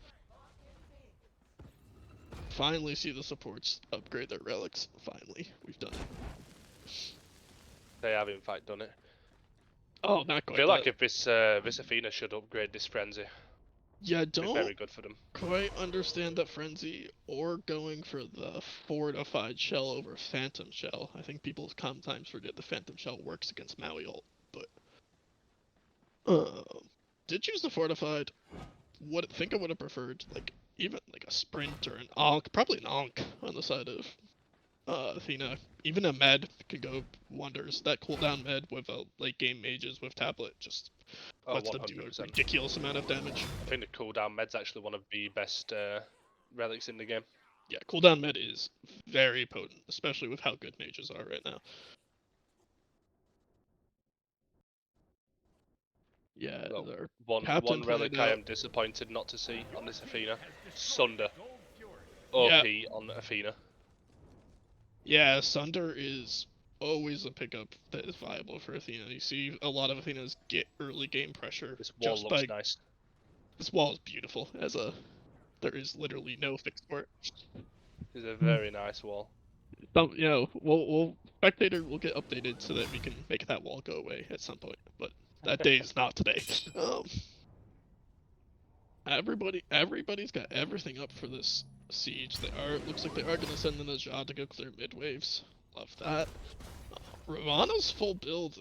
Finally see the supports upgrade their relics. Finally, we've done it. They have in fact done it. Oh, not I quite. feel like if this Athena should upgrade this Frenzy. Yeah, It'd be don't very good for them. quite understand that Frenzy or going for the fortified shell over Phantom Shell. I think people sometimes forget the Phantom Shell works against Maui ult, but did choose the fortified. Think I would have preferred like even like a sprint or an Ankh, probably an Ankh on the side of Athena. Even a med could go wonders. That cooldown med with a late game mages with tablet just lets them do a 100%. ridiculous amount of damage. I think the cooldown med's actually one of the best relics in the game. Yeah, cooldown med is very potent, especially with how good mages are right now. Yeah, Well, their one captain relic pointed I out. am disappointed not to see on this Athena. Sunder. OP on Athena. Yeah, Sunder is always a pickup that is viable for Athena. You see a lot of Athenas get early game pressure This wall just looks by nice. this wall is beautiful. There is literally no fix for it. It's a very nice wall. We'll spectator will get updated so that we can make that wall go away at some point, but that day is not today. Everybody's got everything up for this siege. Looks like they are gonna send in a Najah to go clear mid waves. Love that. Ravana's full build,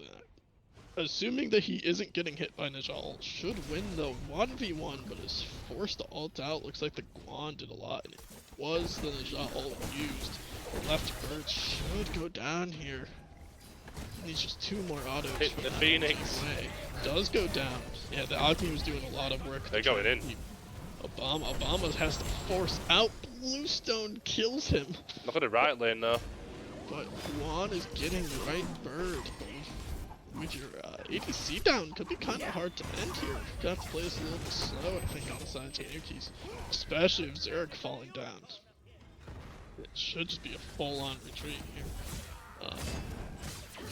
assuming that he isn't getting hit by Najah ult, should win the 1v1, but is forced to ult out. Looks like the Guan did a lot, and it was the Najah ult used. Left bird should go down here. Needs just 2 more autos. Hit the Phoenix. Does go down. Yeah, the Agni was doing a lot of work. They're going in. Obama has to force out. Bluestone kills him. Not for the right lane though. But Juan is getting the right bird. With your ADC down, could be kind of hard to end here. Gonna have to play this a little bit slow, I think, on the side of Tanukis. Especially with Zerg falling down. It should just be a full-on retreat here.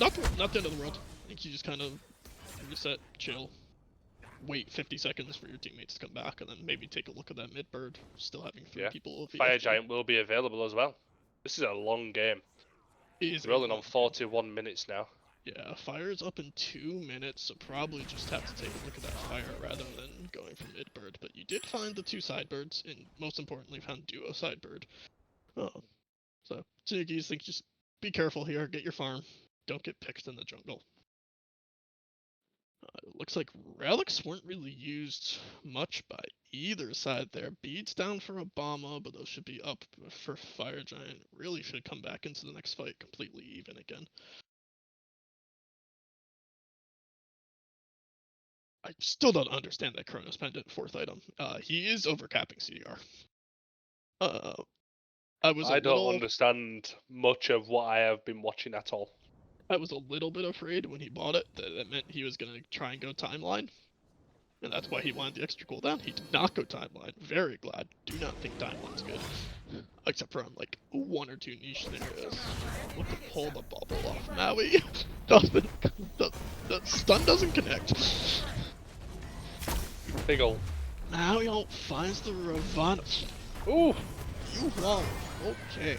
Not the end of the world. I think you just kind of reset, chill, wait 50 seconds for your teammates to come back, and then maybe take a look at that mid bird. Still having 3 people. Fire Giant will be available as well. This is a long game. Rolling on 41 minutes now. Yeah, fire's up in 2 minutes, so probably just have to take a look at that fire rather than going for mid bird. But you did find the 2 sidebirds, and most importantly, found duo sidebird. So Tanukis, think just be careful here. Get your farm. Don't get picked in the jungle. It looks like relics weren't really used much by either side there. Beads down for Obama, but those should be up for Fire Giant. Really should come back into the next fight completely even again. I still don't understand that Chronos Pendant 4th item. He is overcapping CDR. I don't understand much of what I have been watching at all. I was a little bit afraid when he bought it that meant he was gonna try and go timeline, and that's why he wanted the extra cooldown. He did not go timeline. Very glad. Do not think timeline's good, except for on like 1 or 2 niche scenarios. Look to pull the bubble off Maui. The stun doesn't connect. Big ol'. Maui ult finds the Ravana. Ooh! You won't. Okay.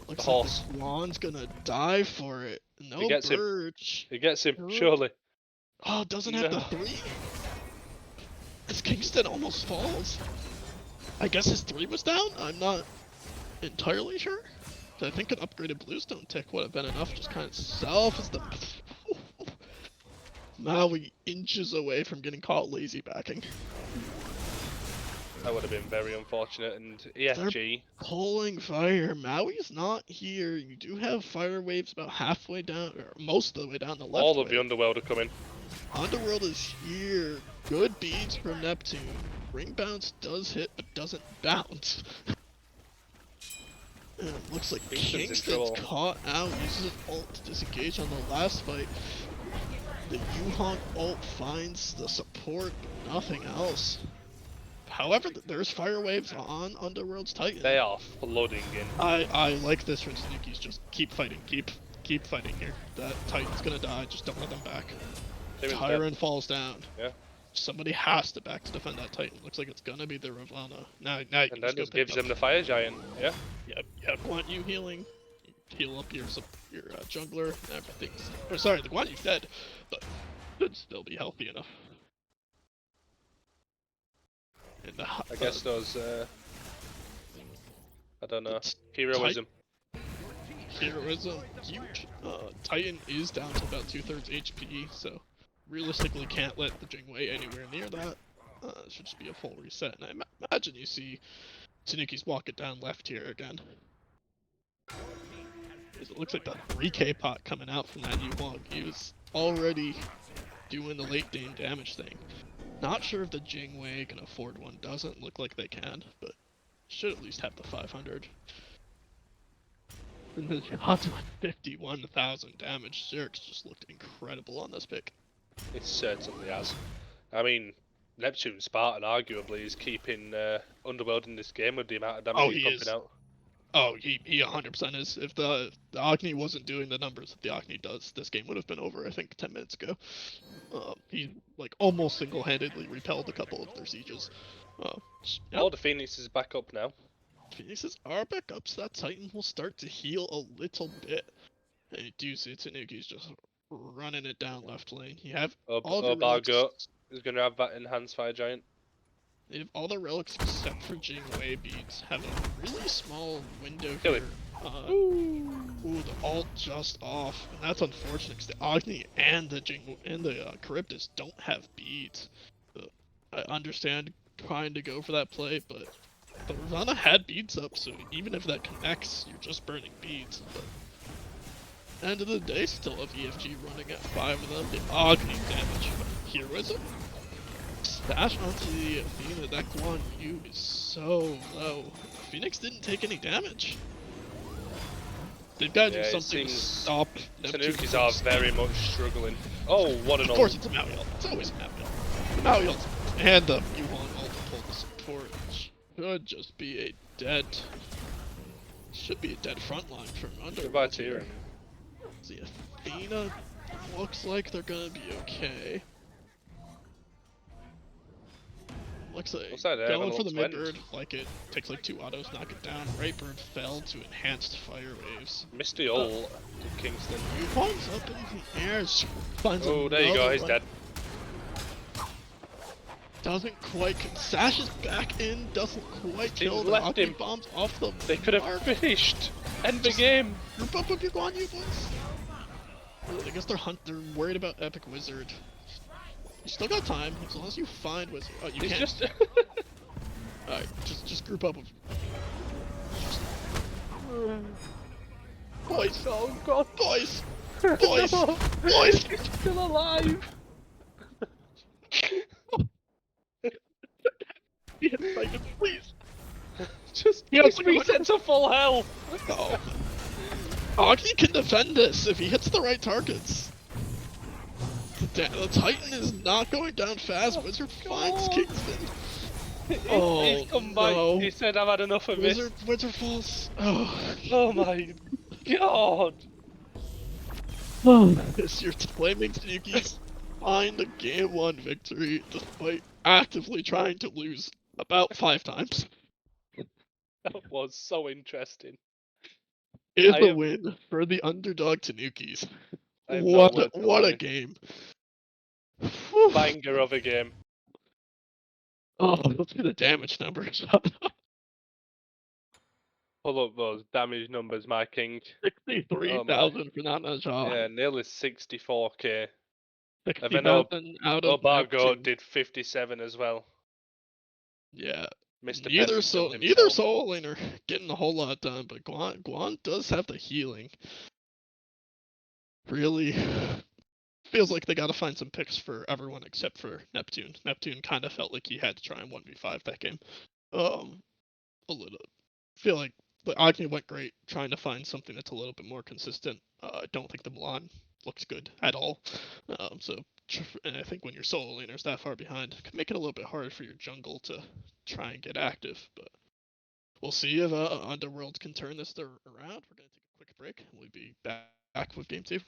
Looks horse. like Juan's gonna die for it. No birch. He gets him, surely. Oh, doesn't have the 3? This Kingston almost falls. I guess his 3 was down? I'm not entirely sure. I think an upgraded Bluestone tick would have been enough, just kind of self as the... Maui inches away from getting caught lazy backing. That would have been very unfortunate, and EFG... They're pulling fire. Maui's not here. You do have fire waves about halfway down, or most of the way down the left. All of the Underworld are coming. Underworld is here. Good beads from Neptune. Ring bounce does hit, but doesn't bounce. And it looks like Kingston's caught out. Uses an ult to disengage on the last fight. The Yuhong ult finds the support, but nothing else. However, there's fire waves on Underworld's Titan. They are flooding in. I like this from Tanukis. Just keep fighting. Keep fighting here. That Titan's gonna die. Just don't let them back. Tyrion's dead. Tyrant falls down. Yeah. Somebody has to back to defend that Titan. Looks like it's gonna be the Ravana. Now you And can then just go just pick gives up. them the Fire Giant. Yeah. Yep. Guan Yu healing. Heal up your jungler. Everything's. Or sorry, the Guan Yu's dead, but should still be healthy enough. And I guess those. I don't know. Titan Heroism. heroism huge. Titan is down to about 2/3 HP, so realistically can't let the Jingwei anywhere near that. It should just be a full reset, and I imagine you see Tanukis walk it down left here again. It looks like the 3k pot coming out from that Yuhong. He was already doing the late game damage thing. Not sure if the Jingwei can afford one. Doesn't look like they can, but should at least have the 500. And then shot to 51,000 damage. Zerix just looked incredible on this pick. It certainly has. I mean, Neptune Spartan arguably is keeping Underworld in this game with the amount of damage he's pumping out. Oh, he 100% is. If the Agni wasn't doing the numbers that the Agni does, this game would have been over, I think, 10 minutes ago. He, like, almost single-handedly repelled a couple of their sieges. Yep. All the Phoenix is back up now. Phoenixes are back up, so that Titan will start to heal a little bit. And you do see Tanuki's just running it down left lane. You have all the relics. Bargo is going to have that enhanced Fire Giant. If all the relics except for Jingwei beads have a really small window Kill here. Ooh, the ult just off, and that's unfortunate because the Agni and the Charybdis don't have beads. I understand trying to go for that play, but the Ravana had beads up, so even if that connects, you're just burning beads. But end of the day, still have EFG running at 5 of them. The Agni damage. Heroism? Stash onto the Athena. That Guan Yu is so low. Phoenix didn't take any damage. They've got to do something to stop Neptune. Tanukis are very much struggling. Oh, what an ult. Of course it's a Maui ult. It's always a Maui ult. Maui ult. And the Yuan ult to pull the support. Should just be a dead... Should be a dead front line from Underworld. Goodbye, Tyrion. The Athena looks like they're gonna be okay. Looks like going for the mid bird, like it takes like 2 autos, knock it down. Right bird fell to enhanced fire waves. Misty ult to Kingston. Yuhong's up in the air, finds there you go, he's dead. Doesn't quite, sashes back in, doesn't quite kill the left him. bombs off them. They could have finished. End the game. Group up with your Guan Yu boys. I guess they're worried about Epic Wizard. You still got time, as long as you find Wizard. Oh, you can't. Just... Alright, just group up with... Boys! Oh god! Boys! Boys! Boys! He's still alive! Yes, Titan, please! Just reset to full health! No. Agni can defend this if he hits the right targets. The Titan is not going down fast. Wizard finds Kingston. He's come back. No. He said, I've had enough of this. Wizard falls. Oh. Oh my god. Yes, you're claiming Tanukis find a game 1 victory despite actively trying to lose about 5 times. That was so interesting. Is a win for the underdog Tanukis. What a game. Banger of a game. Oh, let's see the damage numbers. Pull up those damage numbers, my king. 63,000 for Nanaja. Yeah, nearly 64k. 60,000 out of Bargo Neptune. did 57 as well. Yeah. Mr. Neither soul laner getting a whole lot done, but Guan does have the healing. Really feels like they gotta find some picks for everyone except for Neptune. Neptune kind of felt like he had to try and 1v5 that game. A little. Feel like the Agni went great trying to find something that's a little bit more consistent. I don't think the Milan looks good at all. And I think when your solo laner's that far behind, it can make it a little bit harder for your jungle to try and get active. But we'll see if Underworld can turn this around. We're going to take a quick break, and we'll be back with Game 2.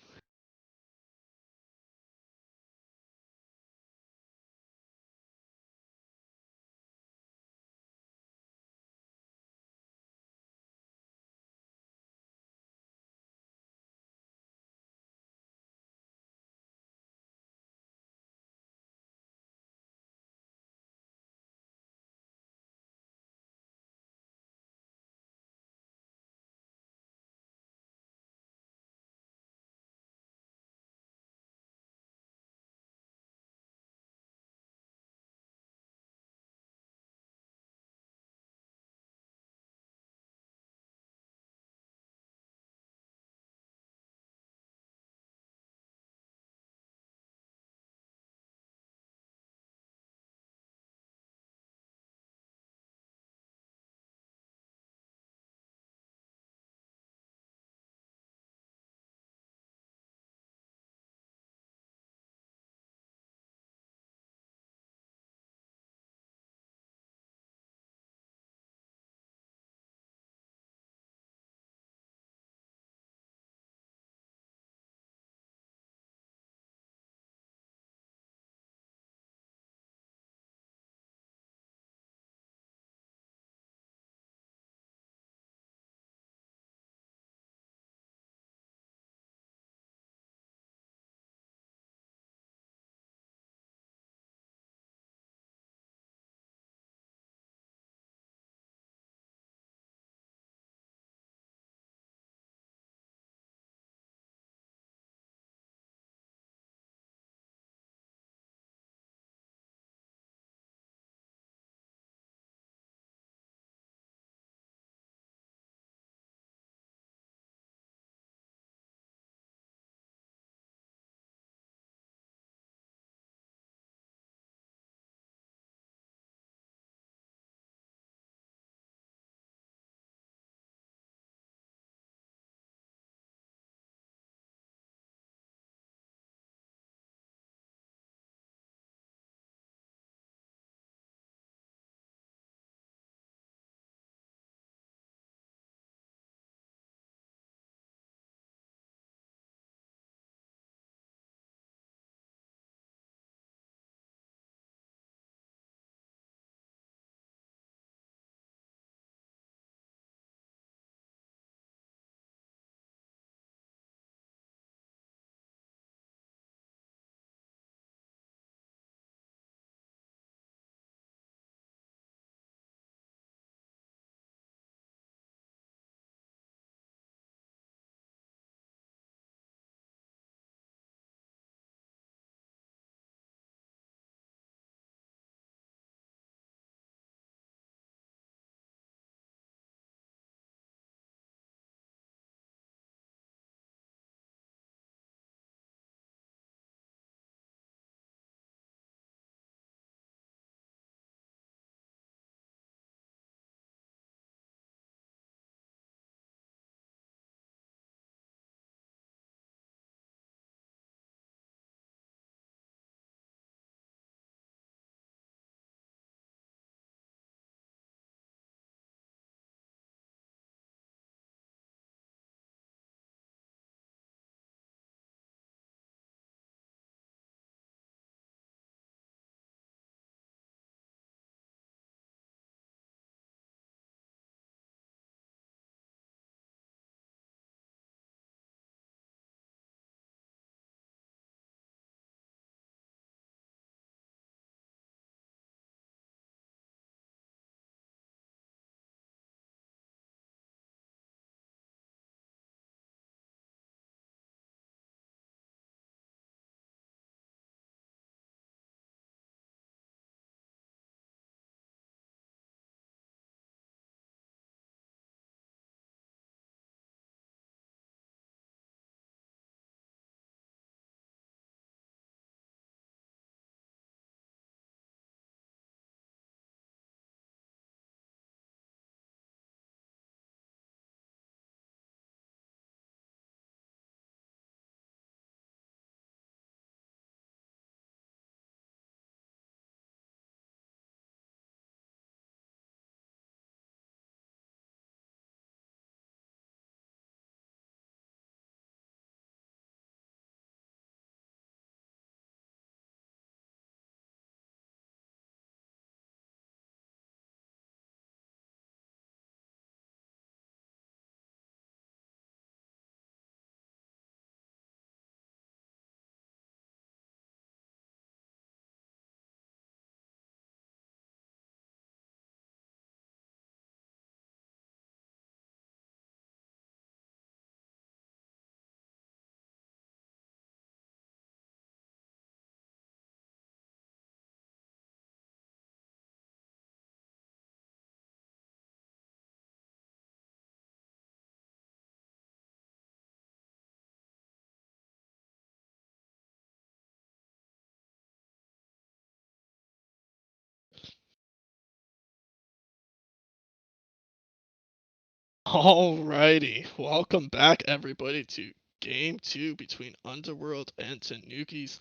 Alrighty, welcome back everybody to Game 2 between Underworld and Tanukis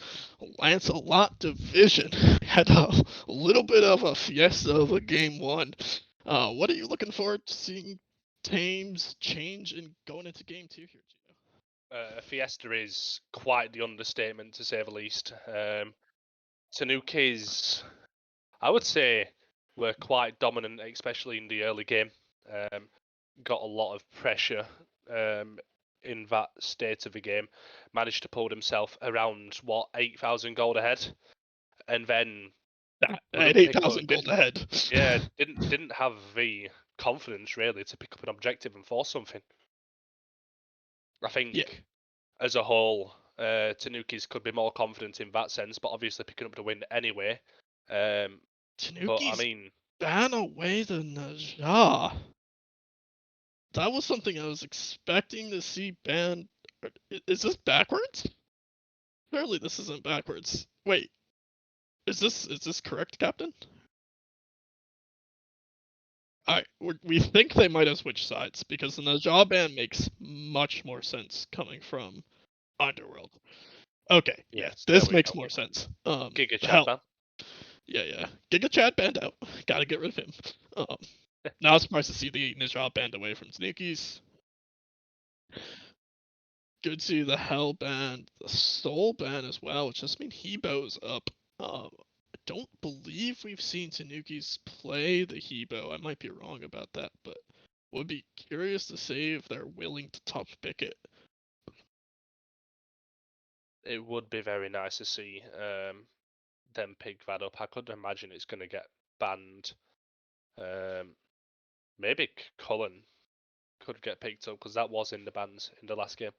Lancelot Division. Had a little bit of a fiesta of a Game 1. What are you looking forward to seeing teams change and going into Game 2 here, Gino? Fiesta is quite the understatement, to say the least. Tanukis, I would say, were quite dominant, especially in the early game. Got a lot of pressure in that state of the game. Managed to pull himself around, 8,000 gold ahead. And then At couldn't pick up, 8,000 gold ahead. didn't have the confidence, really, to pick up an objective and force something. I think Yeah. as a whole, Tanukis could be more confident in that sense, but obviously picking up the win anyway. But I Tanukis mean, ban away the Najah. That was something I was expecting to see banned. Is this backwards? Surely this isn't backwards. Wait, is this correct, Captain? Alright, we think they might have switched sides because the Najah ban makes much more sense coming from Underworld. Okay, yeah, yes, there this we makes go. more sense. Giga Chad Hell, ban. yeah. Giga Chad banned out. Gotta get rid of him. Not surprised to see the Najah banned away from Tanukis. Good to see the Hell ban, the Soul ban as well, which just means Hebo's up. I don't believe we've seen Tanukis play the Hebo. I might be wrong about that, but would be curious to see if they're willing to top pick it. It would be very nice to see them pick that up. I could imagine it's going to get banned. Maybe Cullen could get picked up because that was in the bans in the last game.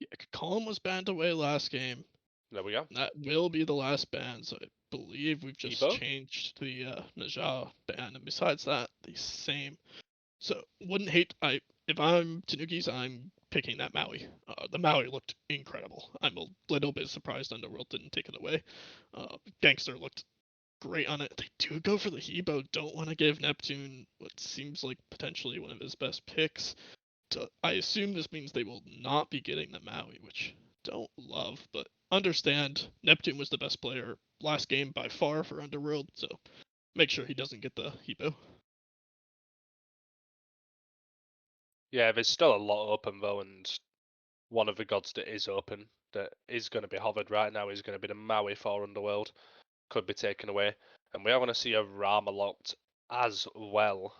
Yeah, Colin was banned away last game. There we go. That will be the last ban, so I believe we've just Hebo? changed the Najah ban, and besides that, the same. So wouldn't hate. If I'm Tanukis, I'm picking that Maui. The Maui looked incredible. I'm a little bit surprised Underworld didn't take it away. Gangster looked great on it. They do go for the Hebo. Don't want to give Neptune what seems like potentially one of his best picks. I assume this means they will not be getting the Maui, which don't love, but understand Neptune was the best player last game by far for Underworld, so make sure he doesn't get the Hebo. Yeah, there's still a lot open though, and one of the gods that is open, that is going to be hovered right now, is going to be the Maui for Underworld. Could be taken away. And we are going to see a Rama locked as well.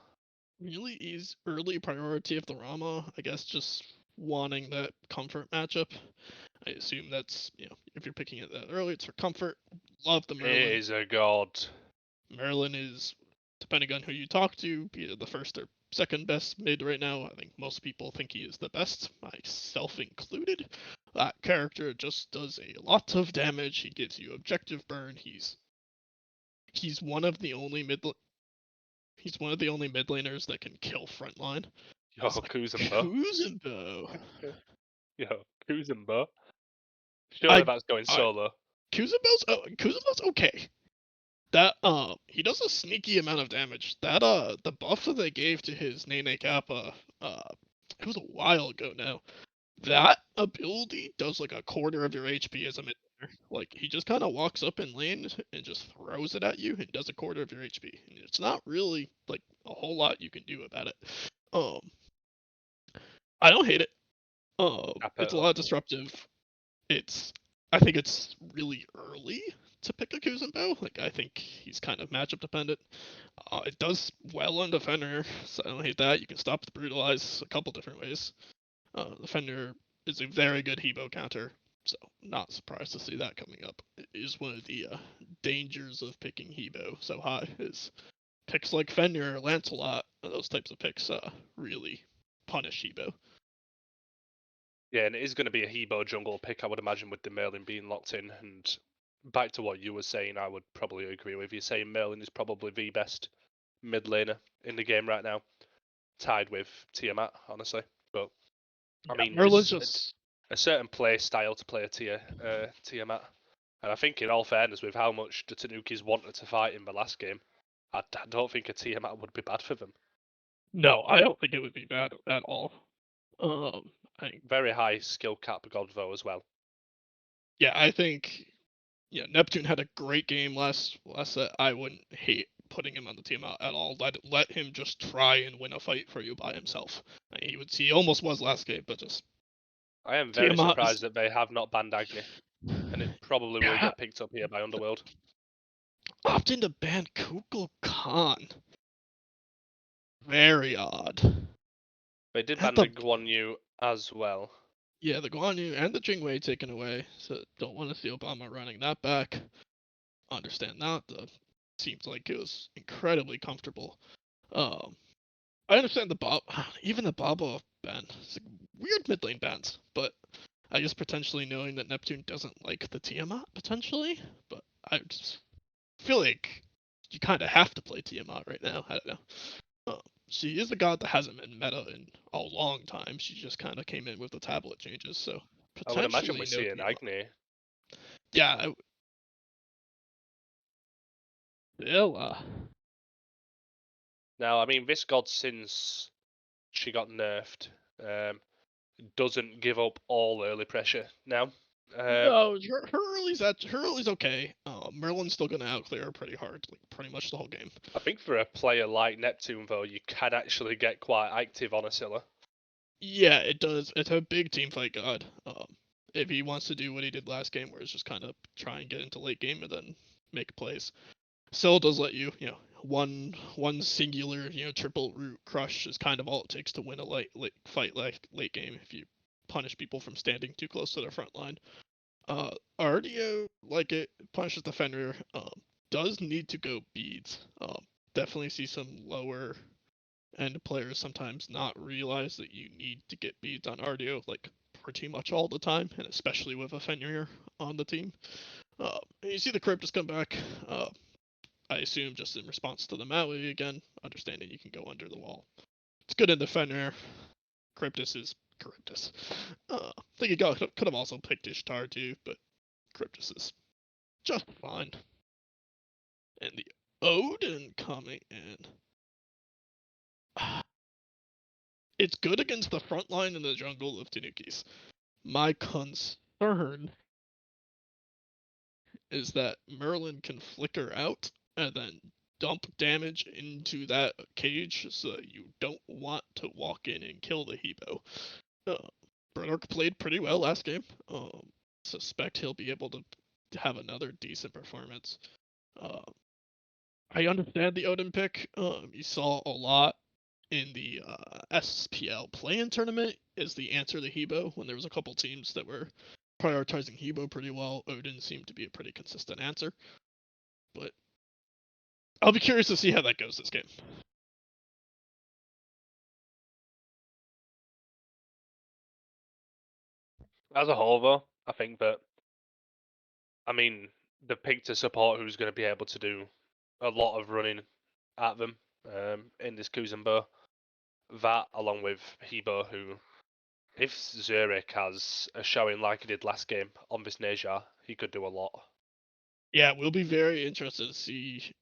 Really is early priority of the Rama, I guess just wanting that comfort matchup. I assume that's, if you're picking it that early, it's for comfort. Love the It Merlin. is a god. Merlin is, depending on who you talk to, either the first or second best mid right now. I think most people think he is the best, myself included. That character just does a lot of damage. He gives you objective burn. He's one of the only mid laners that can kill frontline. Yo, It's like Kuzumbo. Kuzumbo. Yo, Kuzumbo. Surely that's going I solo. Kuzumbo's okay. That he does a sneaky amount of damage. That the buff that they gave to his Nene Kappa, it was a while ago now. That ability does like a quarter of your HP as a mid laner. Like he just kind of walks up in lane and just throws it at you and does a quarter of your HP. And it's not really like a whole lot you can do about it. Um, I don't hate it. It's a lot of disruptive. I think it's really early to pick a Kuzumbo. Like I think he's kind of matchup dependent. It does well on Defender, so I don't hate that. You can stop the Brutalize a couple different ways. Defender is a very good Hebo counter, so not surprised to see that coming up. It is one of the dangers of picking Hebo so high is picks like Fenrir, Lancelot, those types of picks really punish Hebo. Yeah, and it is going to be a Hebo jungle pick, I would imagine, with the Merlin being locked in. And back to what you were saying, I would probably agree with you. Saying Merlin is probably the best mid laner in the game right now, tied with Tiamat, honestly. But I mean, Merlin's it's just a certain play style to play a Tiamat. And I think, in all fairness, with how much the Tanukis wanted to fight in the last game, I don't think a Tiamat would be bad for them. No, I don't think it would be bad at all. I think, Very high skill cap Godvo as well. yeah, I think, yeah, Neptune had a great game last set. I wouldn't hate putting him on the team at all. Let him just try and win a fight for you by himself. I mean, he almost was last game, but just I am very Tiamat is, surprised that they have not banned Agni, and it probably will yeah, get picked up here by Underworld. opting to ban Kukul Khan. Very odd. They did At ban the the Guan Yu as well. Yeah, the Guan Yu and the Jingwei taken away, so don't want to see Obama running that back. Understand that. Seems like it was incredibly comfortable. Um, I understand the Bob, even the Baba ban. It's like weird mid lane bans, but I guess potentially knowing that Neptune doesn't like the Tiamat potentially, but I just feel like you kind of have to play Tiamat right now. I don't know. She is a god that hasn't been meta in a long time. She just kind of came in with the tablet changes, so I would imagine we potentially no see an Tiamat. Agni. Yeah, still, Now, I mean, this god, since she got nerfed, doesn't give up all early pressure now. no, her early's okay. Merlin's still gonna outclear her pretty hard, like pretty much the whole game. I think for a player like Neptune, though, you can actually get quite active on a Scylla. Yeah, it does. It's a big team fight god. If he wants to do what he did last game, where it's just kind of try and get into late game and then make plays, Syl does let you, one singular, triple root crush is kind of all it takes to win a late fight, like late game if you punish people from standing too close to their front line. RDO, like it punishes the Fenrir, does need to go beads. Definitely see some lower end players sometimes not realize that you need to get beads on RDO like pretty much all the time, and especially with a Fenrir on the team. You see the Cryptus come back. I assume just in response to the Maui again, understanding you can go under the wall. It's good in the Fenrir. Cryptus is Cryptus. I think he could have also picked Ishtar too, but Cryptus is just fine. And the Odin coming in. It's good against the front line in the jungle of Tanukis. My concern is that Merlin can flicker out and then dump damage into that cage, so you don't want to walk in and kill the Hebo. Bernark played pretty well last game. Suspect he'll be able to have another decent performance. I understand the Odin pick. You saw a lot in the SPL play-in tournament is the answer to Hebo when there was a couple teams that were prioritizing Hebo pretty well. Odin seemed to be a pretty consistent answer, but I'll be curious to see how that goes this game. As a whole, though, I think that, I mean, they picked a support who's going to be able to do a lot of running at them in this Kuzenbo. That, along with Hebo, who, if Zurich has a showing like he did last game on this Neja, he could do a lot. Yeah, we'll be very interested to see.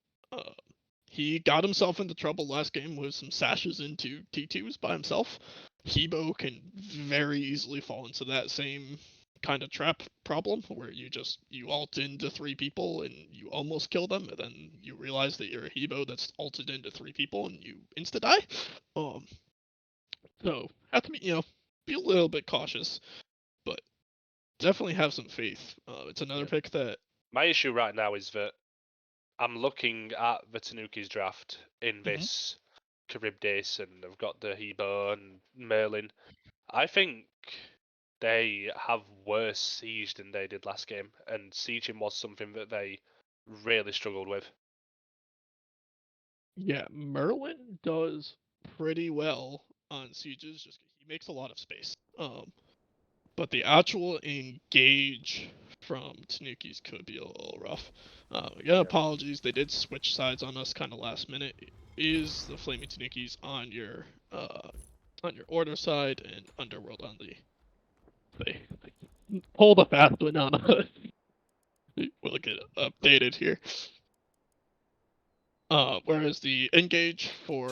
He got himself into trouble last game with some sashes into T2s by himself. Hebo can very easily fall into that same kind of trap problem where you ult into three people and you almost kill them, and then you realize that you're a Hebo that's ulted into three people and you insta die. So have to be a little bit cautious, but definitely have some faith. It's another pick that. My issue right now is that I'm looking at the Tanukis draft in this Charybdis, and I've got the Hebo and Merlin. I think they have worse siege than they did last game, and sieging was something that they really struggled with. Yeah, Merlin does pretty well on sieges. Just he makes a lot of space. But the actual engage from Tanukis could be a little rough. Again, apologies. They did switch sides on us kind of last minute. Is the Flaming Tanukis on your order side and Underworld on the they pull the fast one on us. We'll get updated here. Whereas the engage for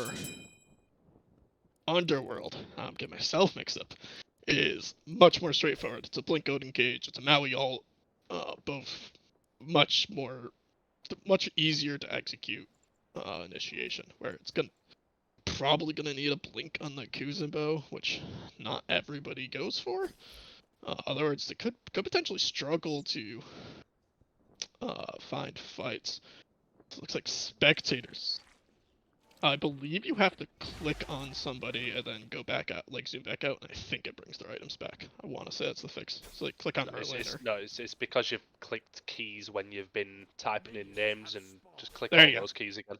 Underworld, I'm getting myself mixed up, is much more straightforward. It's a blink out engage. It's a Maui ult. Both much easier to execute initiation. Where it's probably gonna need a blink on the Kuzenbo, which not everybody goes for. Other words, they could potentially struggle to find fights. So it looks like spectators. I believe you have to click on somebody and then go back out, like zoom back out, and I think it brings their items back. I want to say that's the fix. So like click on Merlin. It's because you've clicked keys when you've been typing in names, and just click There all you those keys again.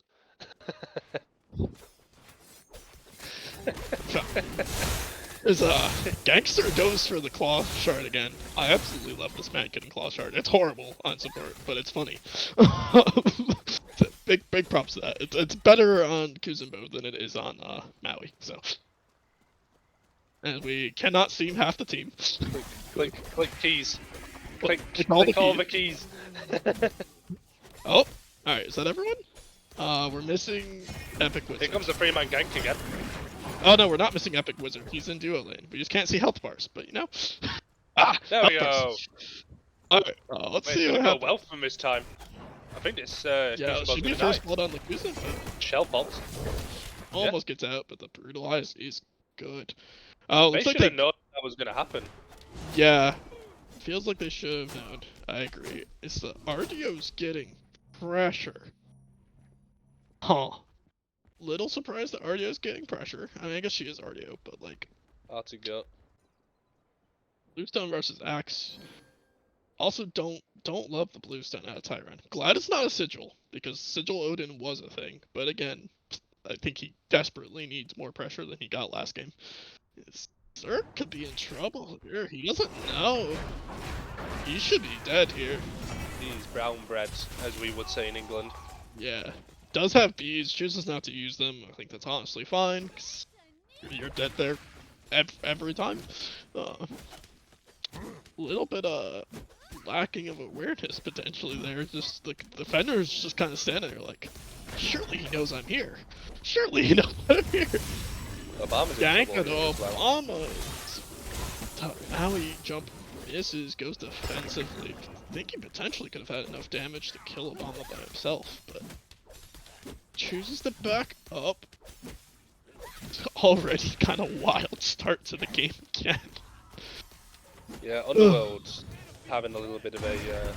There's a gangster goes for the claw shard again. I absolutely love this man getting claw shard. It's horrible on support, but it's funny. big props to that. It's better on Kuzenbo than it is on Maui. So, and we cannot seem half the team. Click keys. Click all the keys. Oh, all right. Is that everyone? We're missing Epic Wizard. Here comes the 3-man gank again. Oh no, we're not missing Epic Wizard. He's in duo lane. We just can't see health bars, but you know. There we go. Alright, let's see what happens. Well from this time. I think this yeah, should be first blood on the Kuzen. Shell pops. Almost gets out, but the brutalize is good. They Looks like should have known that was gonna happen. Yeah, feels like they should have known. I agree. It's the RDO's getting pressure. Huh. Little surprised that RDO's getting pressure. I mean, I guess she is RDO, but like. Hard to go. Bluestone versus Axe. Also, don't love the Bluestone out of Tyron. Glad it's not a Sigil, because Sigil Odin was a thing. But again, I think he desperately needs more pressure than he got last game. Zerk could be in trouble here. He doesn't know. He should be dead here. He's brown bread, as we would say in England. Yeah. Does have bees, chooses not to use them. I think that's honestly fine, 'cause you're dead there every time. Little bit lacking of awareness potentially there. Just the defender's just kind of standing there like, surely he knows I'm here. Surely he knows I'm here. Obama's Dang it, Obama. Maui jump misses, goes defensively. I think he potentially could have had enough damage to kill Obama by himself, but chooses to back up. It's already kind of wild start to the game again. Yeah, Underworld's having a little bit of a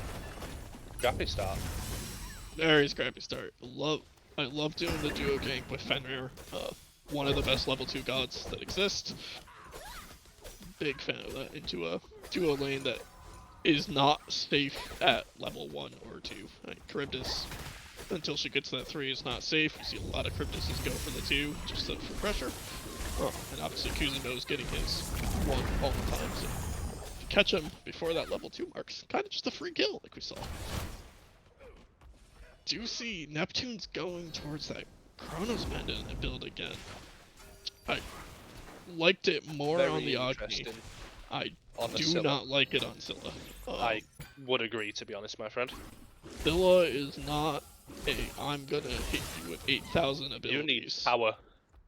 scrappy start. Very scrappy start. I love doing the duo gank with Fenrir, one of the best level 2 gods that exist. Big fan of that into a duo lane that is not safe at level 1 or 2. I mean, Charybdis, until she gets to that 3, is not safe. You see a lot of Charybdises go for the 2, just for pressure. And obviously Kuzenbo's getting his 1 all the time, so if you catch him before that level 2 marks, kind of just a free kill like we saw. Do see Neptune's going towards that Chronos Pendant build again. I liked it more Very on the Agni. I do not like it on Scylla. I would agree, to be honest, my friend. Scylla is not a I'm gonna hit you with 8,000 abilities. You need power.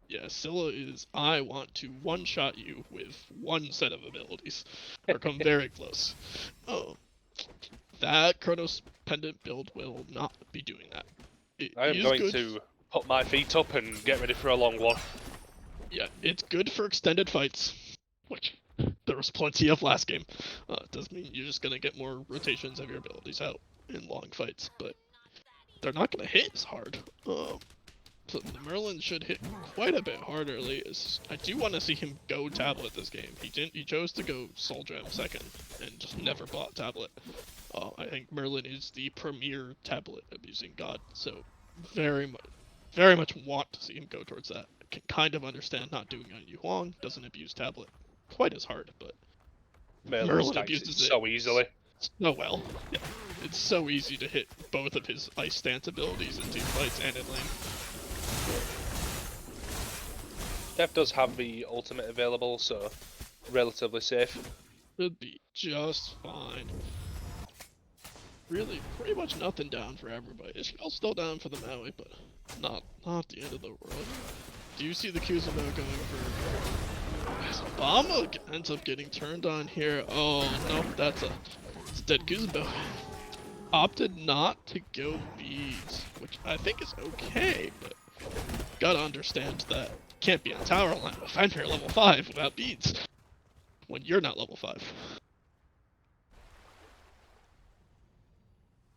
Yeah, Scylla is I want to one-shot you with one set of abilities. Or come very close. That Chronos Pendant build will not be doing that. I am going to put my feet up and get ready for a long one. Yeah, it's good for extended fights, which there was plenty of last game. Doesn't mean you're just gonna get more rotations of your abilities out in long fights, but they're not gonna hit as hard. So the Merlin should hit quite a bit harder. I do want to see him go tablet this game. He didn't. He chose to go Soul Gem second and just never bought tablet. I think Merlin is the premier tablet abusing god, so very much want to see him go towards that. I can kind of understand not doing on Yu Huang. Doesn't abuse tablet quite as hard, but Merlin abuses it so easily. So well. Yeah, it's so easy to hit both of his ice stance abilities in team fights and in lane. Dev does have the ultimate available, so relatively safe. Should be just fine. Really, pretty much nothing down for everybody. It's all still down for the Maui, but not the end of the world. Do you see the Kuzumo going for... Obama ends up getting turned on here. Oh, no, it's a dead Kuzumo. Opted not to go beads, which I think is okay, but gotta understand that you can't be on tower line with Fenrir level 5 without beads when you're not level 5.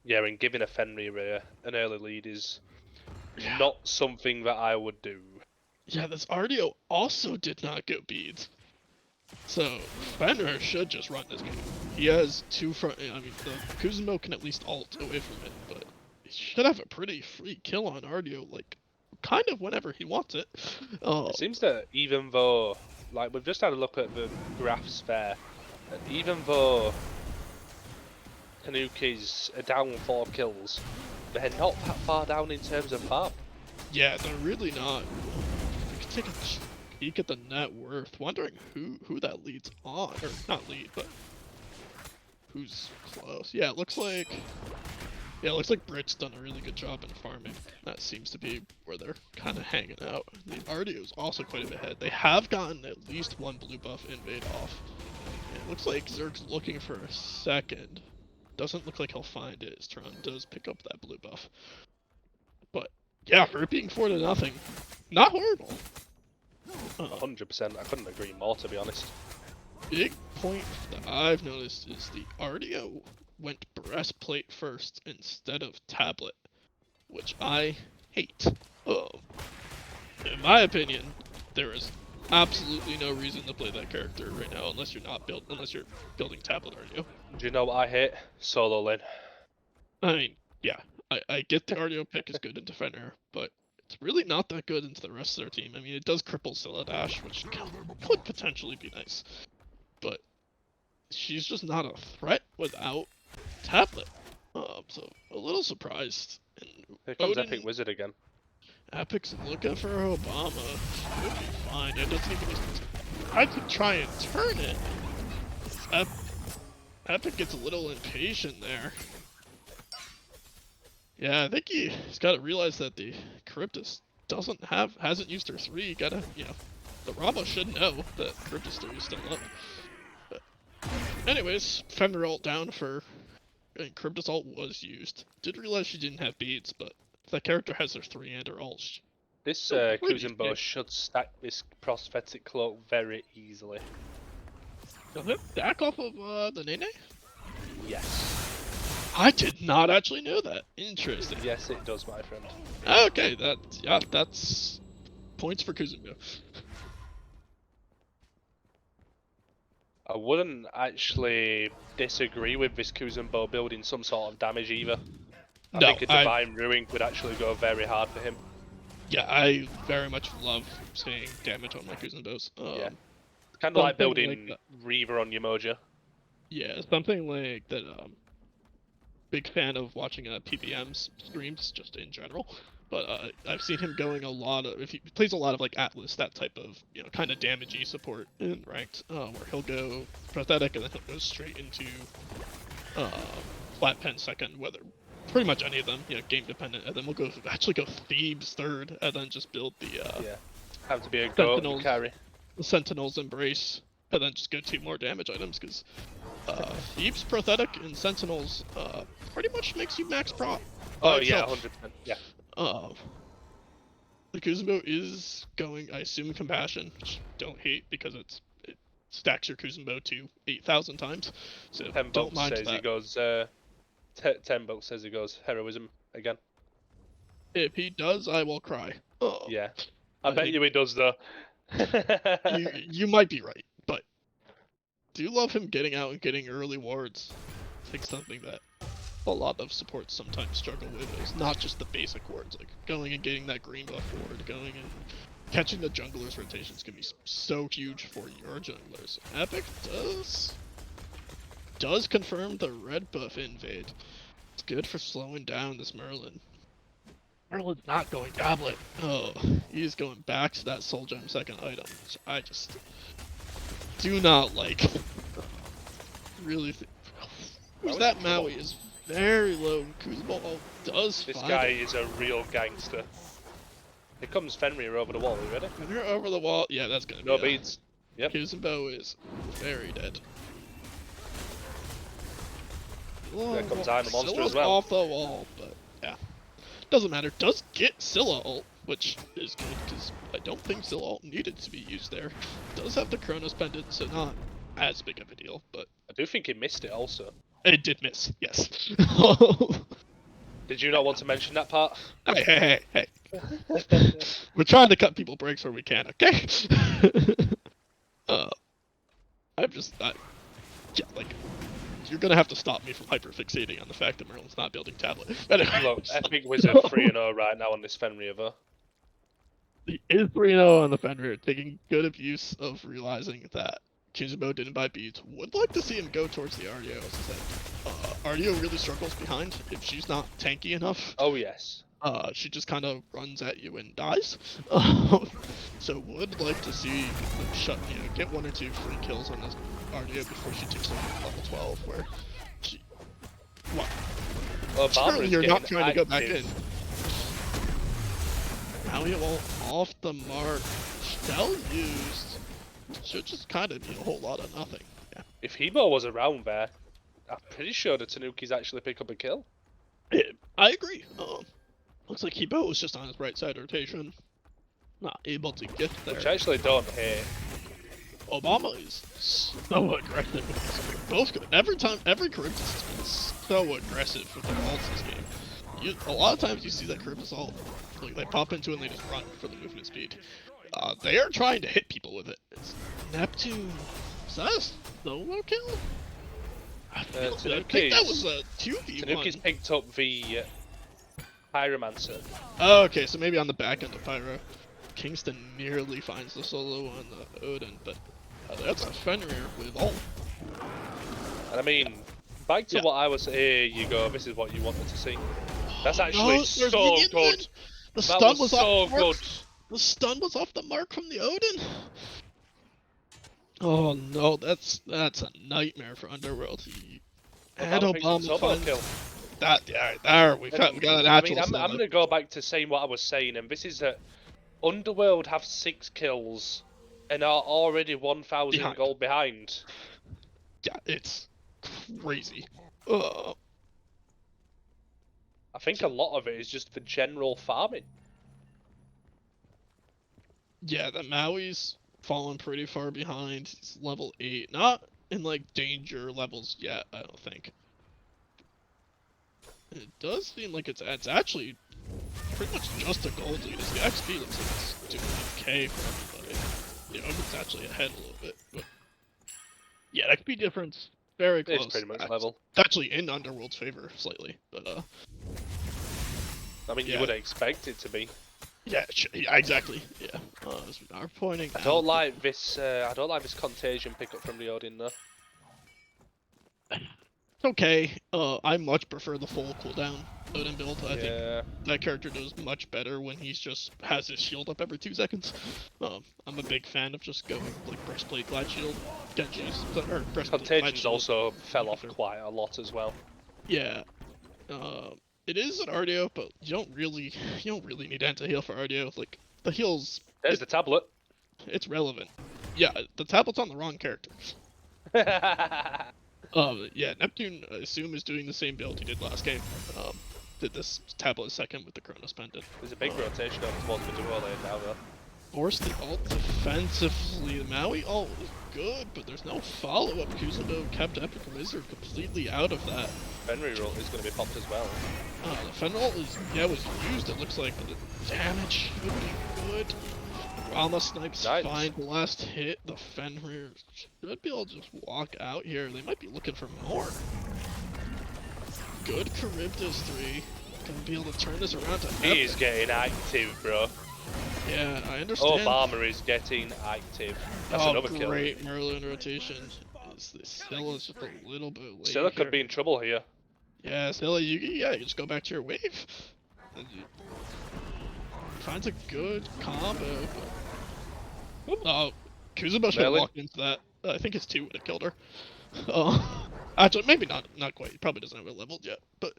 Yeah, and giving a Fenrir an early lead is not something that I would do. Yeah, this RDO also did not go beads. So, Fenrir should just run this game. He has two front... I mean, the Kuzumo can at least ult away from it, but he should have a pretty free kill on RDO, like, kind of whenever he wants it. It seems that even though, like, we've just had a look at the graphs there, and even though Tanukis are down 4 kills, they're not that far down in terms of farm. Yeah, they're really not. We can take a peek at the net worth, wondering who that leads on, or not lead, but who's close. Yeah, it looks like Brit's done a really good job in farming. That seems to be where they're kind of hanging out. The RDO is also quite a bit ahead. They have gotten at least one blue buff invade off. And it looks like Zerg's looking for a second. Doesn't look like he'll find it as Tron does pick up that blue buff. But yeah, for it being 4-0, not horrible. 100%, I couldn't agree more, to be honest. Big point that I've noticed is the RDO went breastplate first instead of tablet, which I hate. In my opinion, there is absolutely no reason to play that character right now unless you're building tablet RDO. Do you know what I hate? Solo lane. I mean, yeah, I get the RDO pick is good into Fenrir, but it's really not that good into the rest of their team. I mean, it does cripple Dash, which could potentially be nice, but she's just not a threat without tablet. So a little surprised. And Here comes Odin, Epic Wizard again. Epic's looking for Obama. Should be fine. It doesn't even. I could try and turn it. Epic gets a little impatient there. Yeah, I think he's got to realize that the Charybdis hasn't used her 3. Gotta, the Rama should know that Charybdis 3 is still up. But anyways, Fenrir ult down for. And Charybdis ult was used. Did realize she didn't have beads, but if that character has her 3 and her ult. This Kuzenbo should stack this prosthetic cloak very easily. Does it back off of the Nene? Yes. I did not actually know that. Interesting. Yes, it does, my friend. Okay, that's points for Kuzenbo. I wouldn't actually disagree with this Kuzenbo building some sort of damage either. I think a Divine Ruin could actually go very hard for him. Yeah, I very much love seeing damage on my Kuzenbos. Yeah. Kind of like building Reaver on your Moja. Yeah, something like that. Big fan of watching PBM streams just in general. But I've seen him going a lot of, if he plays a lot of like Atlas, that type of, kind of damagey support in ranked, where he'll go prosthetic and then he'll go straight into flat pen second, whether pretty much any of them, game dependent, and then we'll actually go Thebes third, and then just build the have to be a go carry. The Sentinel's Embrace, and then just go 2 more damage items, because Thebes prosthetic and Sentinels pretty much makes you max prot. Oh yeah, 100%. Yeah. The Kuzenbo is going, I assume, Compassion, which don't hate because it stacks your Kuzenbo to 8,000 times. So 10 don't mind says that. He goes. 10 bucks says he goes Heroism again. If he does, I will cry. Oh, yeah, I bet you he does though. you might be right, but do love him getting out and getting early wards. I think something that a lot of supports sometimes struggle with is not just the basic wards, like going and getting that green buff ward, going and catching the junglers rotations can be so huge for your junglers. Epic does confirm the red buff invade. It's good for slowing down this Merlin. Merlin's not going tablet. Oh, he's going back to that soul gem second item, which I just do not like. Really think. Who's that Maui is very low. Kuzenbo does This find guy it. is a real gangster. Here comes Fenrir over the wall. Are you ready? When you're over the wall, yeah, that's gonna No be beads. Yep. Kuzenbo is very dead. There comes I'm a monster Scylla's as well. off the wall, but yeah. Doesn't matter. Does get Scylla ult, which is good, because I don't think Scylla ult needed to be used there. Does have the Chronos Pendant, so not as big of a deal, but... I do think he missed it also. It did miss, yes. Did you not want to mention that part? Hey. We're trying to cut people breaks where we can, okay? Yeah, like, you're gonna have to stop me from hyperfixating on the fact that Merlin's not building tablet. Anyway, Look, Epic Wizard 3-0 right now on this Fenrir though. He is 3-0 on the Fenrir, taking good abuse of realizing that Kuzenbo didn't buy beads. Would like to see him go towards the RDO, as I said. RDO really struggles behind if she's not tanky enough. Oh yes. She just kind of runs at you and dies. So would like to see them get 1 or 2 free kills on this RDO before she takes over level 12, where she... What? Well, Certainly you're not trying to go back in. active. Maui will off the mark. Shell used. Should just kind of be a whole lot of nothing. Yeah. If Hebo was around there, I'm pretty sure the Tanukis actually pick up a kill. I agree. Looks like Hebo was just on his right side rotation. Not able to get there. Which I actually don't hate. Obama is so aggressive with this game. Both good. Every Charybdis has been so aggressive with their ults this game. A lot of times you see that Charybdis ult, like they pop into it and they just run for the movement speed. They are trying to hit people with it. It's Neptune. Is that a solo kill? I think that was a 2v1. Tanukis picked up the Pyromancer. Oh, okay, so maybe on the back end of Pyro. Kingston nearly finds the solo on the Odin, but that's a Fenrir with ult. And I mean, back to what I was. Here you go. This is what you wanted to see. That's actually so good. The stun was so good. The stun was off the mark from the Odin. Oh no, that's a nightmare for Underworld. And Obama finds kill. That. Yeah, there we got a natural. I mean, I'm gonna go back to saying what I was saying, and this is that Underworld have 6 kills and are already 1,000 gold behind. Yeah, it's crazy. I think a lot of it is just the general farming. Yeah, the Maui's fallen pretty far behind. He's level 8. Not in, like, danger levels yet, I don't think. It does seem like it's actually pretty much just a gold lead. The XP looks like it's doing okay for everybody. The Odin's actually ahead a little bit, but... Yeah, XP difference, very close. It's pretty much level. It's actually in Underworld's favor, slightly, but, I mean, you would expect it to be. Yeah, exactly. Yeah. As we are pointing I don't like this. I don't like this contagion pickup from the Odin though. It's okay. I much prefer the full cooldown Odin build. I think that character does much better when he's just has his shield up every 2 seconds. I'm a big fan of just going like breastplate, glide shield, Genji's or breastplate. Contagions also fell off quite a lot as well. Yeah. It is an RDO, but you don't really need anti-heal for RDO. Like the heals. There's the tablet. It's relevant. Yeah, the tablet's on the wrong character. Yeah, Neptune I assume is doing the same build he did last game. Did this tablet second with the Chronos Pendant. There's a big rotation over towards the duo lane now though. Force the ult defensively. The Maui ult is good, but there's no follow-up. Kuzenbo kept Epic Wizard completely out of that. Fenrir ult is going to be popped as well. The Fenrir ult was used, it looks like, but the damage should be good. Rama snipes fine the last hit. The Fenrir should be able to just walk out here. They might be looking for more. Good Charybdis 3. Gonna be able to turn this around to He is getting active, bro. Yeah, I understand. Obama is getting active. That's another kill. Great Merlin rotation. Scylla is just a little bit late. Scylla could be in trouble here. Yeah, Scylla, you just go back to your wave. Finds a good combo. Oh, Kuzenbo should have walked into that. I think his 2 would have killed her. Actually, maybe not quite. He probably doesn't have it leveled yet. But,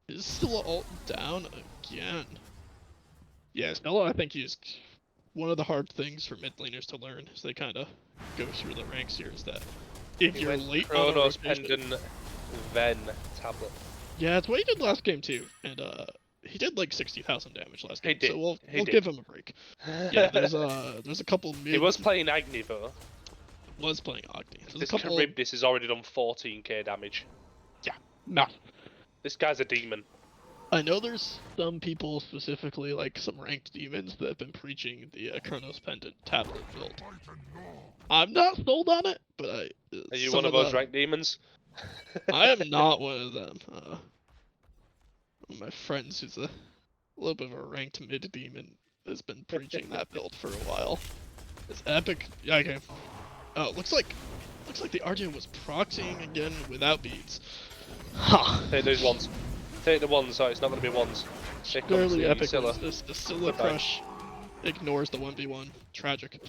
Is Scylla ult down again? Yeah, Scylla, I think he's one of the hard things for mid laners to learn as they kind of go through the ranks here is that if He you're went late on a Chronos rotation, Pendant, then Tablet. yeah, it's what he did last game too, and he did like 60,000 damage last He game, did. so we'll He did. give him a break. Yeah, there's a couple mid. He was playing Agni though. Was playing Agni. There's This a couple. Charybdis has already done 14k damage. Yeah, no. This guy's a demon. I know there's some people, specifically like some ranked demons, that have been preaching the Chronos Pendant tablet build. I'm not sold on it, but Are you one of those ranked demons? I am not one of them. One of my friends who's a little bit of a ranked mid demon has been preaching that build for a while. It's epic. Yeah, okay. Oh, looks like the RGN was proxying again without beads. Huh. Take those ones. Take the ones, so it's not going to be ones. Fairly epic. Scylla. The Scylla crush ignores the 1v1. Tragic.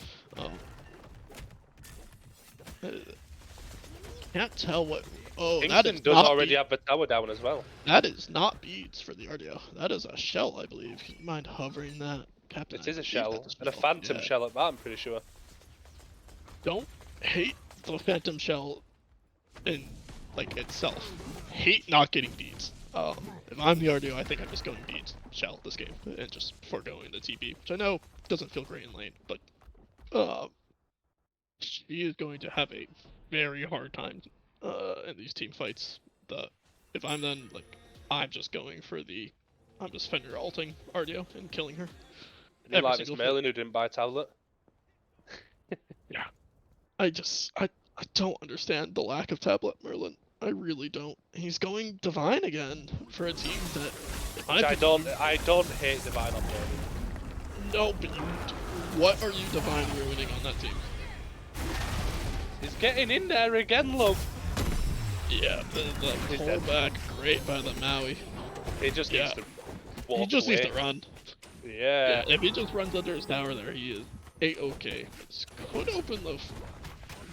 Can't tell what. Oh, that is does not already have the tower down as well. That is not beads for the RDO. That is a shell, I believe. Can you mind hovering that, Captain? It is a shell, and a phantom shell at that, I'm pretty sure. Don't hate the phantom shell in like itself. Hate not getting beads. If I'm the RDO, I think I'm just going beads shell this game and just foregoing the TP, which I know doesn't feel great in lane, but she is going to have a very hard time in these team fights. If I'm then like, I'm just going for the, I'm just Fenrir ulting RDO and killing her. You like this Merlin who didn't buy a tablet? Yeah. I don't understand the lack of tablet Merlin. I really don't. He's going Divine again for a team that. I don't hate Divine on Merlin. No, but what are you Divine ruining on that team? He's getting in there again, look. Yeah, the pullback great by the Maui. He just needs to walk He just away. needs to run. Yeah. If he just runs under his tower there, he is A-okay. This could open the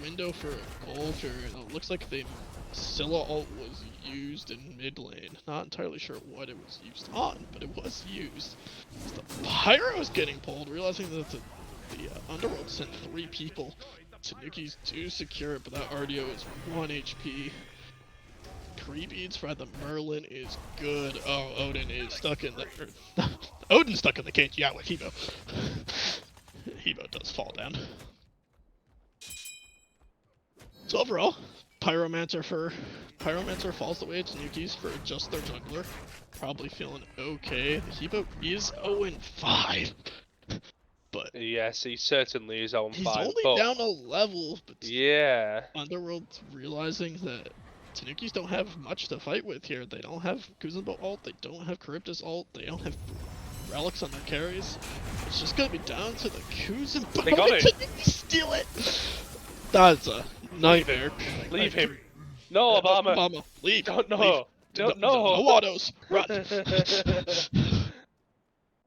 window for a gold here. It looks like the Scylla ult was used in mid lane. Not entirely sure what it was used on, but it was used. The Pyro is getting pulled, realizing that the Underworld sent 3 people. Tanukis do secure it, but that RDO is 1 HP. 3 beads for the Merlin is good. Oh, Odin is stuck in the... Odin's stuck in the cage, yeah, with Hebo. Hebo does fall down. So overall, Pyromancer falls the way to Tanukis for just their jungler. Probably feeling okay. The Hebo is 0-5. But yes, he certainly is 0-5. He's only down a level, but yeah. Underworld's realizing that Tanukis don't have much to fight with here. They don't have Kuzenbo ult, they don't have Charybdis ult, they don't have relics on their carries. It's just gonna be down to the Kuzenbo. They got it! Steal it! That's a nightmare. Leave him. No, Obama. Obama, leave. Don't know. Leave. Don't No autos. Run.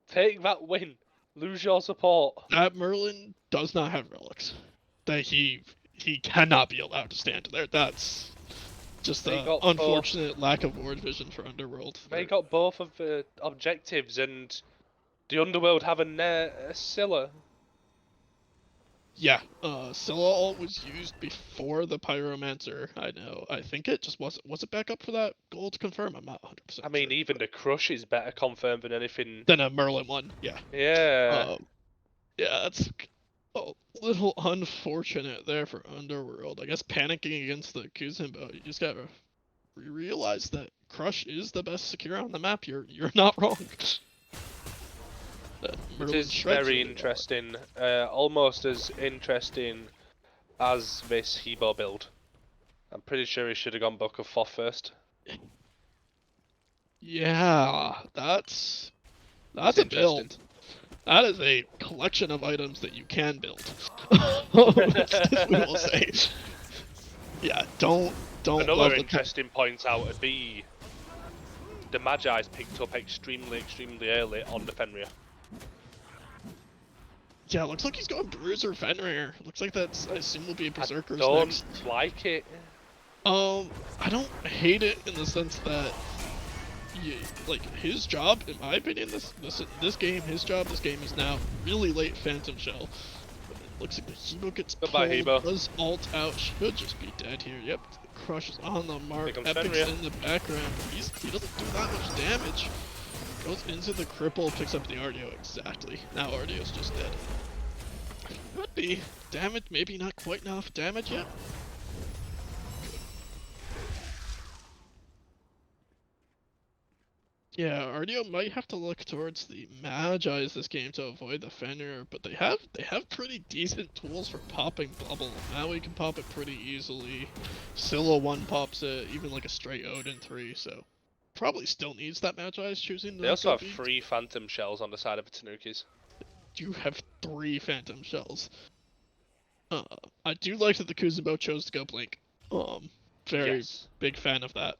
Take that win. Lose your support. That Merlin does not have relics. That he cannot be allowed to stand there. That's just an unfortunate lack of ward vision for Underworld. They got both of the objectives, and the Underworld have a Scylla. Yeah, Scylla ult was used before the Pyromancer. I know. I think it just wasn't. Was it back up for that goal to confirm? I'm not 100%. I mean, sure, even the Crush is better confirmed than anything. Than a Merlin one. Yeah. Yeah. Yeah, that's a little unfortunate there for Underworld. I guess panicking against the Kuzenbo, you just gotta realize that Crush is the best secure on the map. You're not wrong. It is very interesting. Almost as interesting as this Hebo build. I'm pretty sure he should have gone Book of Thoth first. Yeah, that's a build. That is a collection of items that you can build. We will say. Yeah, don't. Another interesting point out would be the Magi's picked up extremely early on the Fenrir. Yeah, looks like he's going Bruiser Fenrir. Looks like that's, I assume, will be a Berserker's next. I don't next. like it. I don't hate it in the sense that like his job, in my opinion, this game, this game is now really late Phantom Shell. Looks like the Hebo gets Goodbye, pulled, Hebo. does ult out, should just be dead here. Yep, Crush is on the mark, Epic's Fenrir. in the background. He doesn't do that much damage. Goes into the cripple, picks up the RDO exactly. Now RDO's just dead. Could be damage, maybe not quite enough damage yet. Yeah, RDO might have to look towards the Magi's this game to avoid the Fenrir, but they have pretty decent tools for popping bubble. Maui can pop it pretty easily. Scylla 1 pops it, even like a straight Odin 3, so probably still needs that Magi's choosing to They also go have beat. 3 Phantom Shells on the side of the Tanukis. You have 3 Phantom Shells. I do like that the Kuzenbo chose to go Blink. Very big fan of that.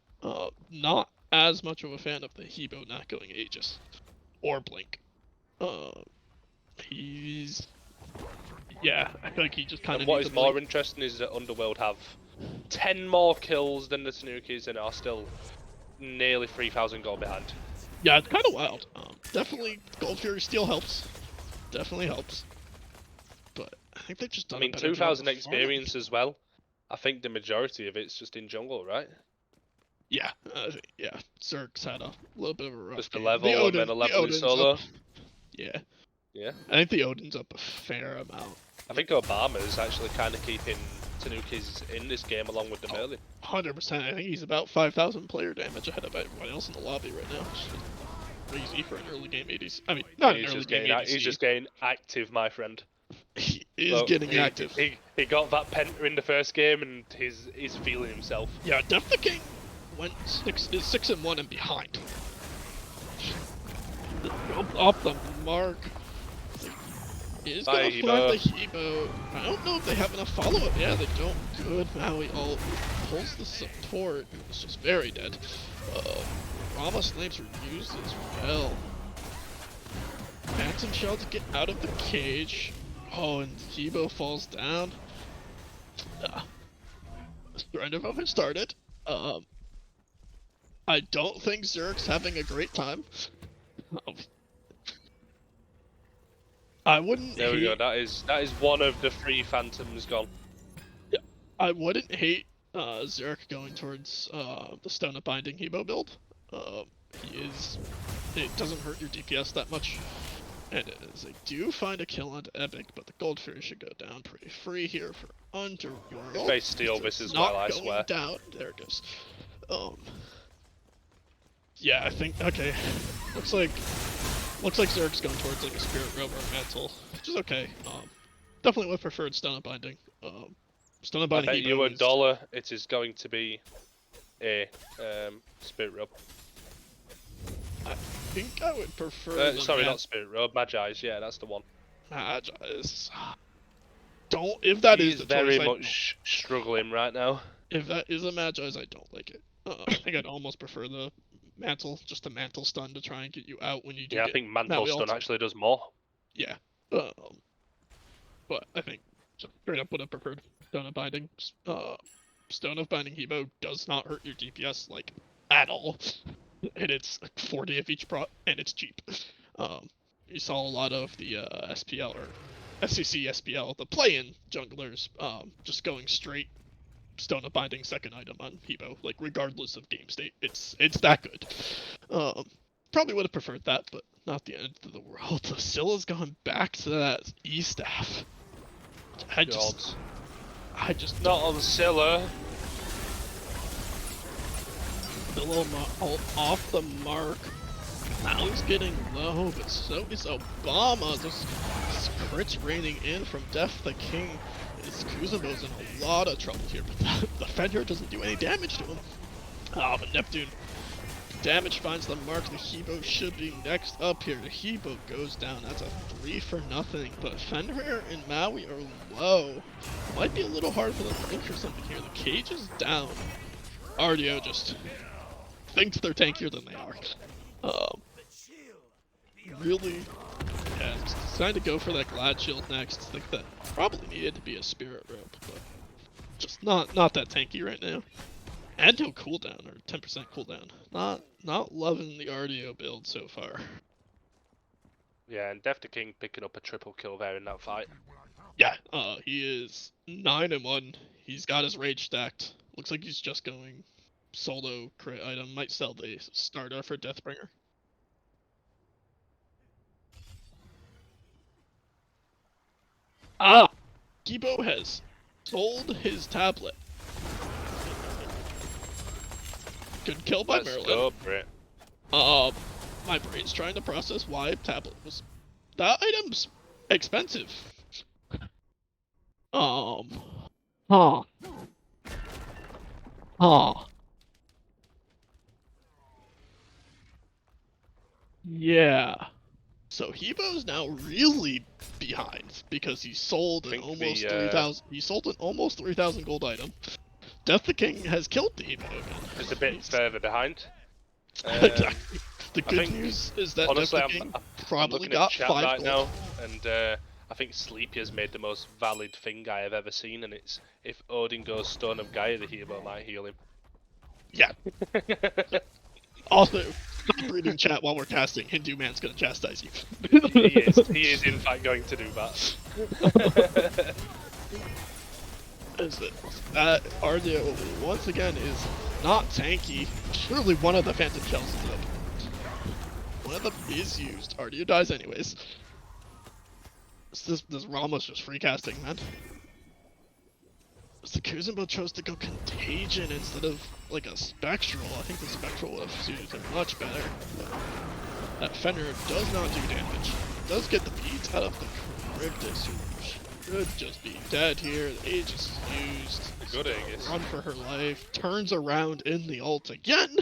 Not as much of a fan of the Hebo not going Aegis or Blink. He's I feel like he just kind of. And what is more interesting is that Underworld have 10 more kills than the Tanukis and are still nearly 3,000 gold behind. Yeah, it's kind of wild. Definitely Gold Fury Steel helps. Definitely helps. But I think they've just done. I mean, 2,000 experience as well. I think the majority of it's just in jungle, right? Yeah, yeah. Zerg's had a little bit of a rough Just a game. level and then a level in solo. Yeah. Yeah. I think the Odin's up a fair amount. I think Obama's actually kind of keeping Tanukis in this game along with the Merlin. 100%. I think he's about 5,000 player damage ahead of everyone else in the lobby right now. Crazy for an early game 80s. I mean, not an early game 80s. He's just getting active, my friend. He is getting active. He got that penta in the first game and he's feeling himself. Yeah, Death the King went 6-1 and behind. Off the mark. Is gonna find the Hebo. I don't know if they have enough follow-up. Yeah, they don't. Good. Maui ult pulls the support. It's just very dead. Rama snipes are used as well. Phantom Shell to get out of the cage. Oh, and Hebo falls down. Surrender moment started. I don't think Zerg's having a great time. I wouldn't. There we go. That is one of the 3 Phantoms gone. Yeah, I wouldn't hate Zerg going towards the Stone of Binding Hebo build. It doesn't hurt your DPS that much, and they do find a kill onto Epic, but the Gold Fury should go down pretty free here for Underworld. If they steal this as well, I swear. Down. There it goes. Yeah, I think okay. Looks like Zerg's going towards like a Spirit Robe or a Mantle, which is okay. Definitely would have preferred Stone of Binding. Stone of Binding. I bet you $1 it is going to be a Spirit Robe. I think I would prefer. Sorry, not Spirit Robe. Magi's. Yeah, that's the one. Magi's. Don't. If that is the very choice, much struggling right now. If that is a Magi's, I don't like it. I think I'd almost prefer the Mantle, just a Mantle stun to try and get you out when you do. Yeah, I think Mantle stun actually does more. Yeah. But I think straight up would have preferred Stone of Binding. Stone of Binding Hebo does not hurt your DPS like at all, and it's 40 of each and it's cheap. You saw a lot of the SPL or SCC SPL, the play-in junglers, just going straight Stone of Binding second item on Hebo, like regardless of game state. It's that good. Probably would have preferred that, but not the end of the world. The Scylla's gone back to that E-staff. I just not on Scylla. Scylla off the mark. Now he's getting low, but so is Obama. Just crits raining in from Death the King. Kuzenbo's in a lot of trouble here, but the Fenrir doesn't do any damage to him. But Neptune. Damage finds the mark. The Hebo should be next up here. The Hebo goes down. That's a 3-0, but Fenrir and Maui are low. Might be a little hard for them to enter something here. The cage is down. RDO just thinks they're tankier than they are. Really, yeah, decided to go for that Glad Shield next. I think that probably needed to be a Spirit Robe, but just not that tanky right now. And no cooldown, or 10% cooldown. Not loving the RDO build so far. Yeah, and Def the King picking up a triple kill there in that fight. Yeah, he is 9-1. He's got his rage stacked. Looks like he's just going solo crit item. Might sell the starter for Deathbringer. Ah! Kibo has sold his tablet. Good kill by Let's Merlin. go, Brit. My brain's trying to process why tablet was... That item's expensive. Huh. Yeah. So Hebo's now really behind because he sold an almost 3,000. He sold an almost 3,000 gold item. Death the King has killed the Hebo again. It's a bit further behind. Exactly. The good news is that honestly, Death the King I'm probably looking got at chat 5 right gold. now, and I think Sleepy has made the most valid thing I have ever seen, and it's if Odin goes Stone of Gaia, the Hebo might heal him. Yeah. Also, stop reading chat while we're casting. Hindu man's gonna chastise you. He is in fact going to do that. Ardio, once again, is not tanky. Surely one of the Phantom Shells is up. One of them is used. Ardio dies anyways. This Rama's just free casting, man. The Kuzumbo chose to go Contagion instead of, like, a Spectral. I think the Spectral would have suited him much better. That Fenrir does not do damage. Does get the beads out of the Cryptus, who should just be dead here. The Aegis is used. Good Aegis. Run for her life. Turns around in the ult again!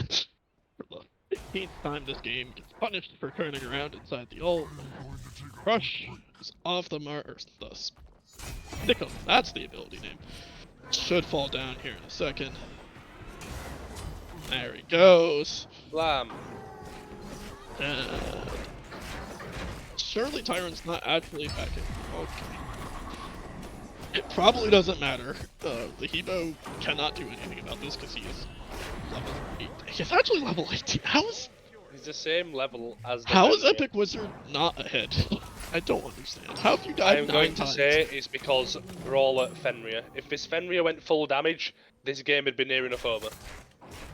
For the 15th time this game, gets punished for turning around inside the ult. Crush is off the mark. The Stickum, that's the ability name. Should fall down here in a second. There he goes. Blam. Surely Tyrant's not actually back in. Okay. It probably doesn't matter. The Hebo cannot do anything about this because he is level 8. He's actually level 18. He's the same level as the How is Fenrir. Epic Wizard not ahead? I don't understand. How have you died 9 times? I'm going to say it's because we're all at Fenrir. If this Fenrir went full damage, this game had been near enough over.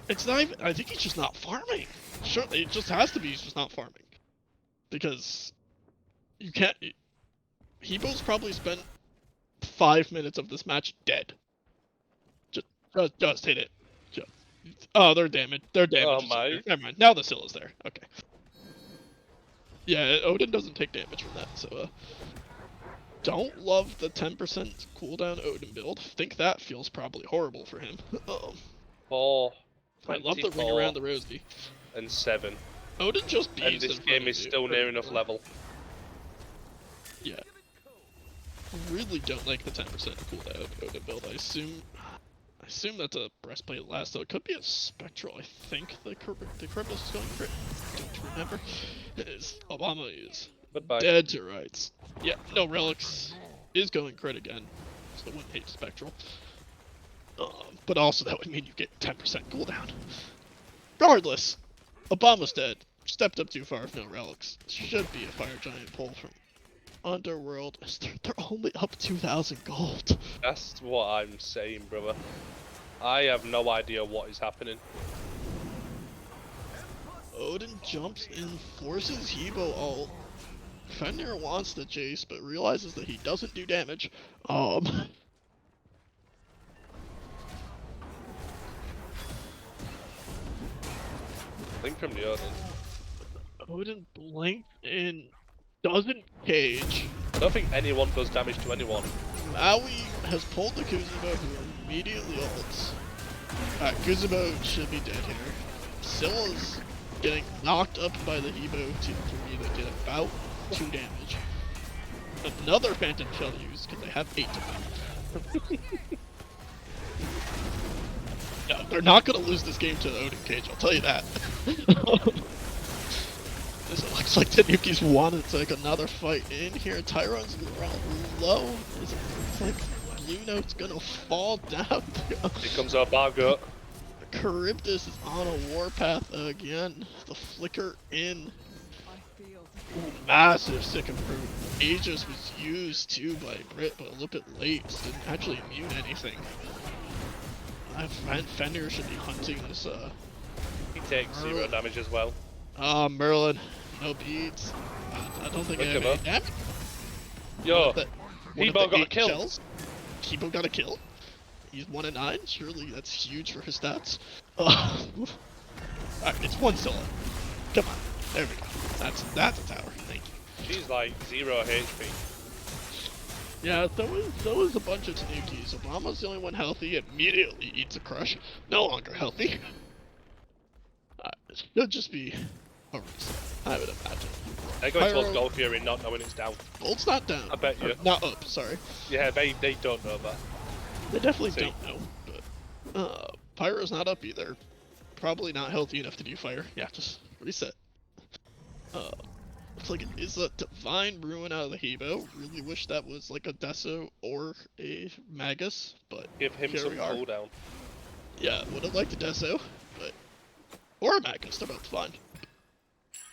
It's not even... I think he's just not farming. Sure, it just has to be he's just not farming. Because... You can't... Hebo's probably spent 5 minutes of this match dead. Just hit it. Oh, they're damaged. They're damaged. Oh my. Never mind. Now the Scylla's there. Okay. Yeah, Odin doesn't take damage from that, so don't love the 10% cooldown Odin build. Think that feels probably horrible for him. I love the ring around the rosy. And 7. Odin just beats. And this game is still near enough level. Yeah. I really don't like the 10% cooldown Odin build. I assume that's a breastplate last, so it could be a spectral. I think the Cryptus is going crit. Don't remember. Obama is dead to rights. Yeah, no relics is going crit again, so it wouldn't hate spectral. But also that would mean you get 10% cooldown. Regardless, Obama's dead. Stepped up too far with no relics. Should be a fire giant pull from Underworld. They're only up 2,000 gold. That's what I'm saying, brother. I have no idea what is happening. Odin jumps in, forces Hebo ult. Fenrir wants the chase, but realizes that he doesn't do damage. Blink from the Odin. Odin blinks in, doesn't cage. I don't think anyone does damage to anyone. Maui has pulled the Kuzubo, who immediately ults. Kuzubo should be dead here. Scylla's getting knocked up by the Hebo to me that did about 2 damage. Another Phantom Shell used, because they have 8 to them. No, they're not going to lose this game to the Odin Cage, I'll tell you that. This looks like Tanukis wanted to take another fight in here. Tyrone's around low. It's like Blue Note's gonna fall down. Here comes our Bargo. Charybdis is on a warpath again. The flicker in. Ooh, massive sick improve. Aegis was used too by Brit, but a little bit late. So didn't actually immune anything. Fenrir should be hunting this. He takes 0 damage as well. Merlin, no beads. I don't think I have any damage. Yo, Hebo got a kill. Shells. Hebo got a kill. He's 1-9. Surely that's huge for his stats. Alright, it's 1 solo. Come on, there we go. That's a tower. Thank you. She's like 0 HP. Yeah, so was a bunch of Tanukis. Obama's the only one healthy. Immediately eats a crush. No longer healthy. It should just be a reset, I would imagine. They're going towards Gold Fury, not knowing it's down. Gold's not down. I bet you. Not up, sorry. Yeah, they don't know that. They definitely don't know, but Pyro's not up either. Probably not healthy enough to do fire. Yeah, just reset. Looks like it is a Divine Ruin out of the Hebo. Really wish that was like a Deso or a Magus, but give him some cooldown. Yeah, would have liked a Deso, but or a Magus, they're both fine.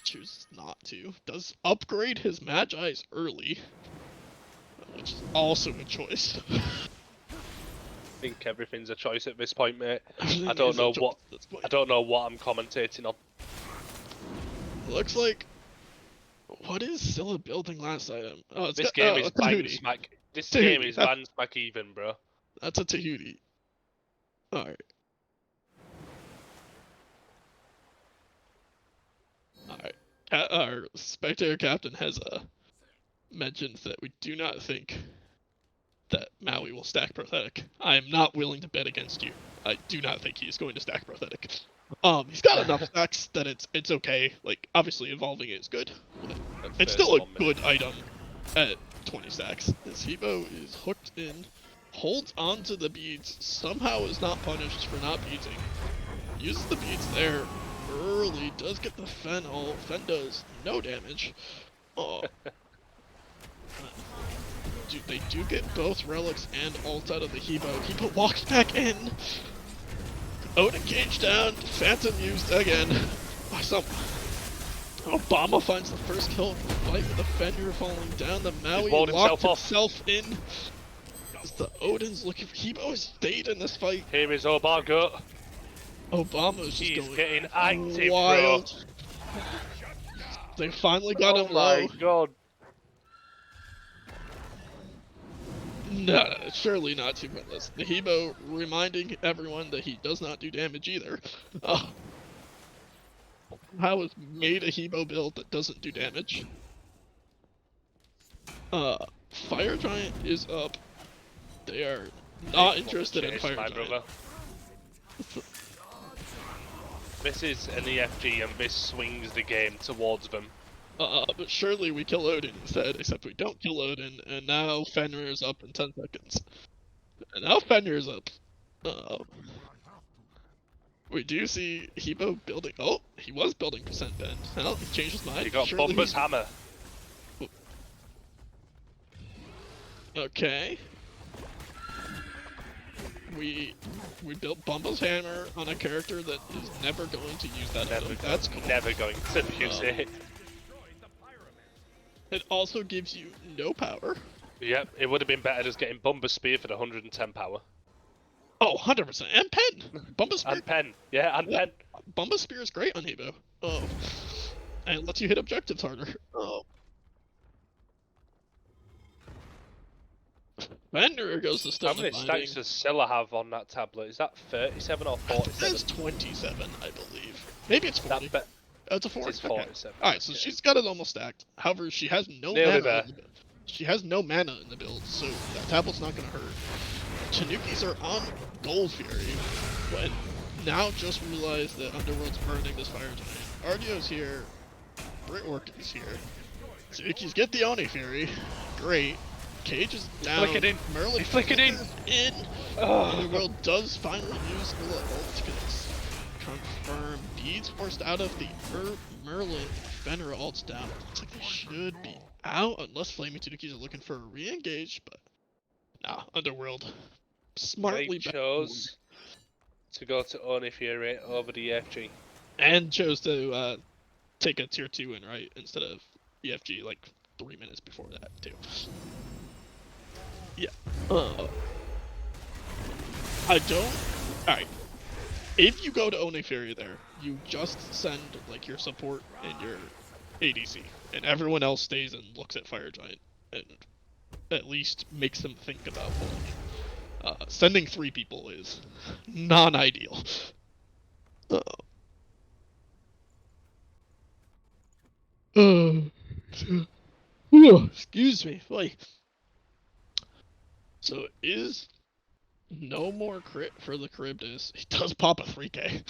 Chooses not to. Does upgrade his Magi's early, which is also a choice. I think everything's a choice at this point, mate. I don't know what I'm commentating on. Looks like what is Scylla building last item? Oh, it's this game is bang smack. This game is bang smack even, bro. That's a Tahuti. All right. Alright, our Spectator Captain has mentioned that we do not think that Maui will stack Prothetic. I am not willing to bet against you. I do not think he is going to stack Prothetic. He's got enough stacks that it's okay. Like, obviously evolving it is good, but it's still a good item at 20 stacks. This Hebo is hooked in, holds onto the beads, somehow is not punished for not beating. Uses the beads there. Early does get the Fen ult. Fen does no damage. Oh. They do get both relics and ult out of the Hebo. Hebo walks back in. Odin cage down. Phantom used again by someone. Obama finds the first kill of the fight with the Fenrir falling down. The Maui locked himself in. The Odin's looking for Hebo has stayed in this fight. Here is Obago. Obama's just going getting active, wild. Bro. They finally got him low. Oh my god. No, surely not too pointless. The Hebo reminding everyone that he does not do damage either. How is made a Hebo build that doesn't do damage? Fire Giant is up. They are not interested in Fire Giant. This is an EFG and this swings the game towards them. But surely we kill Odin instead, except we don't kill Odin, and now Fenrir's up in 10 seconds. And now Fenrir's up. We do see Hebo building. Oh, he was building percent bend. Well, he changed his mind. He got Bumba's hammer. Okay. We built Bumba's hammer on a character that is never going to use that item. That's cool. Never going to use it. It also gives you no power. Yep, it would have been better just getting Bumba's spear for the 110 power. Oh, 100%. And pen! Bumba's spear. And pen. Yeah, and pen. Bumba's spear is great on Hebo. Oh. And lets you hit objectives harder. Oh. Fenrir goes to stun. How many stacks does Scylla have on that tablet? Is that 37 or 47? It's 27, I believe. Maybe it's 40. It's a 40. It's 47. Okay. Alright, so she's got it almost stacked. However, she has no mana. She has no mana in the build, so that tablet's not going to hurt. Tanukis are on Gold Fury, but now just realized that Underworld's burning this Fire Giant. Ardio's here. Britwork is here. Tanukis get the Oni Fury. Great. Cage is down. Flick it in. Merlin flick it in. Underworld does finally use the ult to confirm. Beads forced out of the Merlin. Fenrir ults down. Looks like they should be out unless Flaming Tanukis are looking for a re-engage, but nah, Underworld smartly chose to go to Oni Fury over the EFG. And chose to take a tier 2 win, right? Instead of EFG like 3 minutes before that, too. Yeah. I don't... Alright. If you go to Oni Fury there, you just send like your support and your ADC. And everyone else stays and looks at Fire Giant. And at least makes them think about pulling. Sending 3 people is non-ideal. Excuse me. Like, so is no more crit for the Charybdis. He does pop a 3k.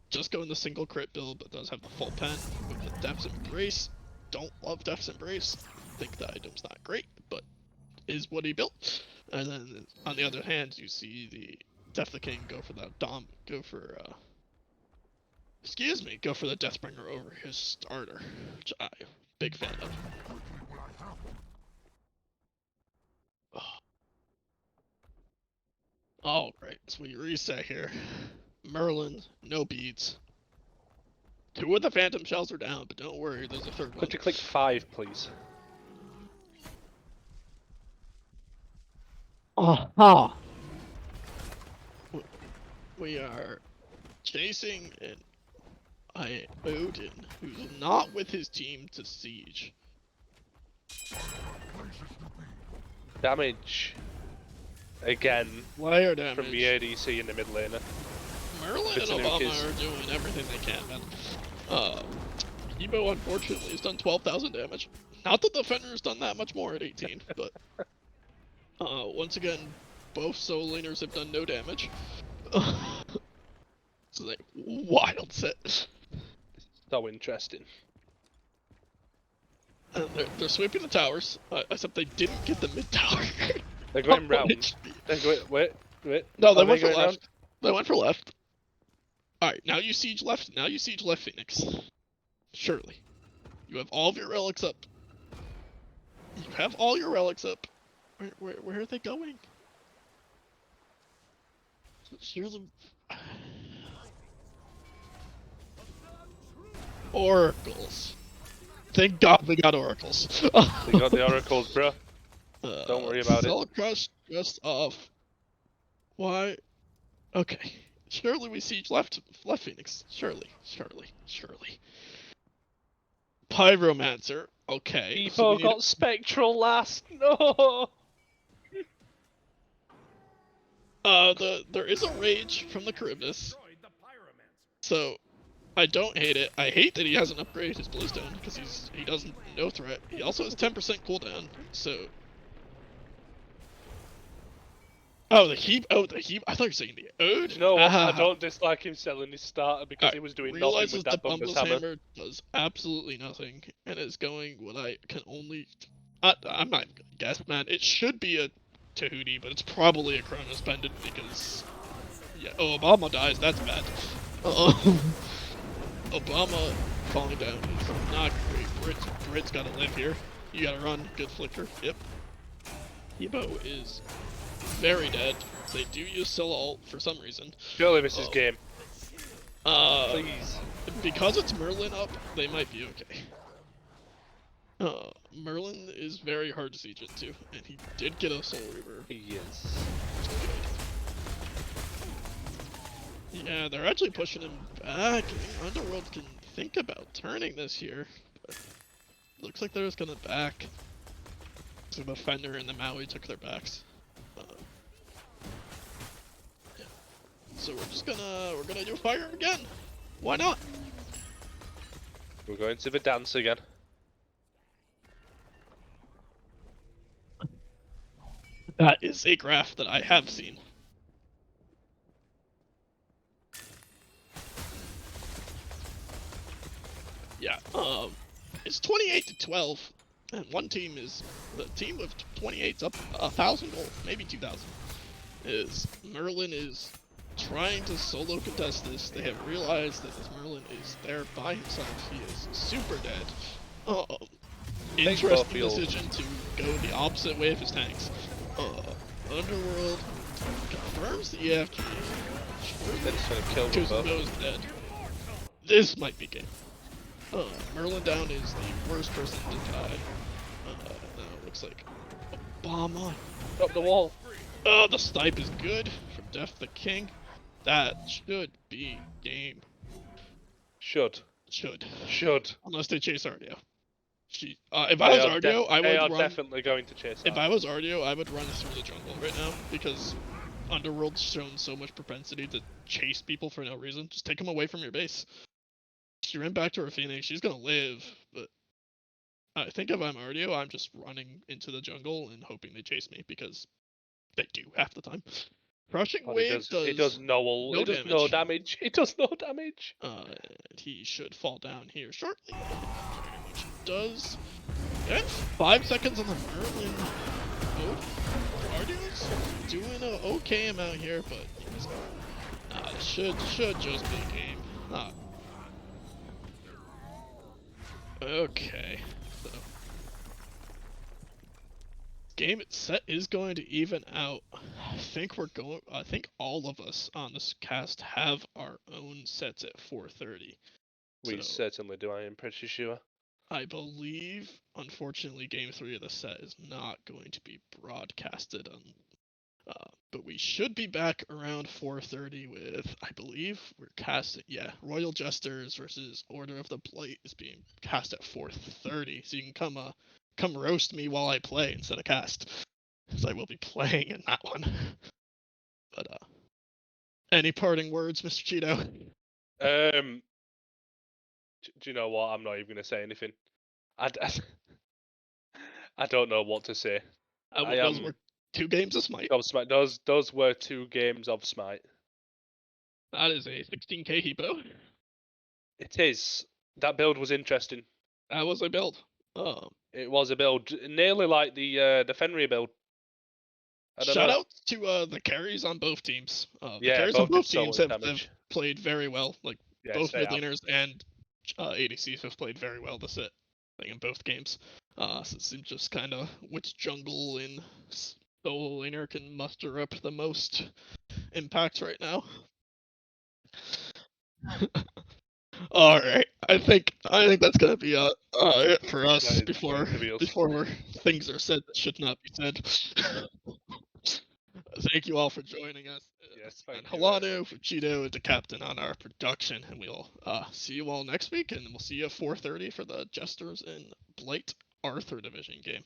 Just going the single crit build, but does have the full pen with the Death's Embrace. Don't love Death's Embrace. Think the item's not great, but is what he built. And then on the other hand, you see the Death of the King go for that go for the Deathbringer over his starter, which I'm big fan of. All right, so we reset here. Merlin, no beads. 2 of the Phantom Shells are down, but don't worry, there's a 3rd one. Could you click 5, please? Aha! We are chasing an Odin who's not with his team to siege. Damage. Again. Player damage. From the ADC in the mid laner. Merlin and Obama are doing everything they can, man. Ebo unfortunately has done 12,000 damage. Not that the Fenrir's done that much more at 18, but once again, both solo laners have done no damage. So they wild set. So interesting. And they're sweeping the towers, except they didn't get the mid tower. They're going round. They're going, wait. No, they went for left. Round? They went for left. Alright, now you siege left. Now you siege left, Phoenix. Surely. You have all of your relics up. You have all your relics up. Where are they going? Surely... Oracles. Thank God they got oracles. They got the oracles, bro. Don't worry about Cell Crush just off. Why? Okay. Surely we siege left Phoenix. Surely. Pyromancer. Okay. Evo got Spectral last. No. There is a rage from the Charybdis. So I don't hate it. I hate that he hasn't upgraded his Bluestone because he doesn't no threat. He also has 10% cooldown. So the heap. I thought you were saying the Ode. No, I don't dislike him selling his starter because he was doing nothing with that Bumbless Hammer. Does absolutely nothing and is going what I can only. I'm not gonna guess, man. It should be a Tahuti, but it's probably a Chronos Pendant because Obama dies. That's bad. Obama falling down is not great. Brit's gotta live here. You gotta run. Good flicker. Yep. Ebo is very dead. They do use Scylla ult for some reason. Surely this is game. Please. Because it's Merlin up, they might be okay. Merlin is very hard to siege into, and he did get a Soul Reaver. Yes. Yeah, they're actually pushing him back. Underworld can think about turning this here, but looks like they're just gonna back. So the Fender and the Maui took their backs. Yeah. So we're gonna do fire again. Why not? We're going to the dance again. That is a graph that I have seen. Yeah, it's 28-12, and one team is, the team with 28's up 1,000 gold, maybe 2,000, Merlin is trying to solo contest this. They have realized that this Merlin is there by himself. He is super dead. Interesting decision to go the opposite way of his tanks. Underworld confirms the EFG, They're just gonna kill them both. Kuzenbo's dead. This might be game. Merlin down is the worst person to die. Now it looks like a bomb on. Up the wall. Oh, the snipe is good from Death the King. That should be game. Should. Should. Unless they chase Ardio. If I was Ardio, I They would are run. definitely going to chase If Ardio. I was Ardio, I would run through the jungle right now because Underworld's shown so much propensity to chase people for no reason. Just take them away from your base. She ran back to her Phoenix. She's gonna live, but I think if I'm Ardio, I'm just running into the jungle and hoping they chase me because they do half the time. Crushing Wave It does no damage. It does no damage. He should fall down here shortly. Pretty much does. Yeah, 5 seconds on the Merlin mode. Ardio's doing an okay amount here, but it should just be a game. Okay. So game set is going to even out. I think all of us on this cast have our own sets at 4:30. We certainly do. I am pretty sure. I believe, unfortunately, Game 3 of the set is not going to be broadcasted but we should be back around 4:30 with, I believe, we're casting, Royal Jesters versus Order of the Blight is being cast at 4:30, so you can come roast me while I play instead of cast, because I will be playing in that one. But any parting words, Mr. Cheeto? Do you know what? I'm not even gonna say anything. I don't know what to say. Those were 2 games of Smite. Those were 2 games of Smite. That is a 16k Hippo. It is. That build was interesting. That was a build. It was a build nearly like the Fenrir build. Shout out to the carries on both teams. The carries both on both did teams so have played very well. Like both mid laners and ADCs have played very well this set, in both games. So it seems just kind of which jungle in solo laner can muster up the most impact right now. All right, I think that's gonna be it for us before things are said that should not be said. Thank you all for joining us. Yes, and Helado, Cheeto, and the captain on our production, and we'll see you all next week, and we'll see you at 4:30 for the Jesters and Blight Arthur Division game.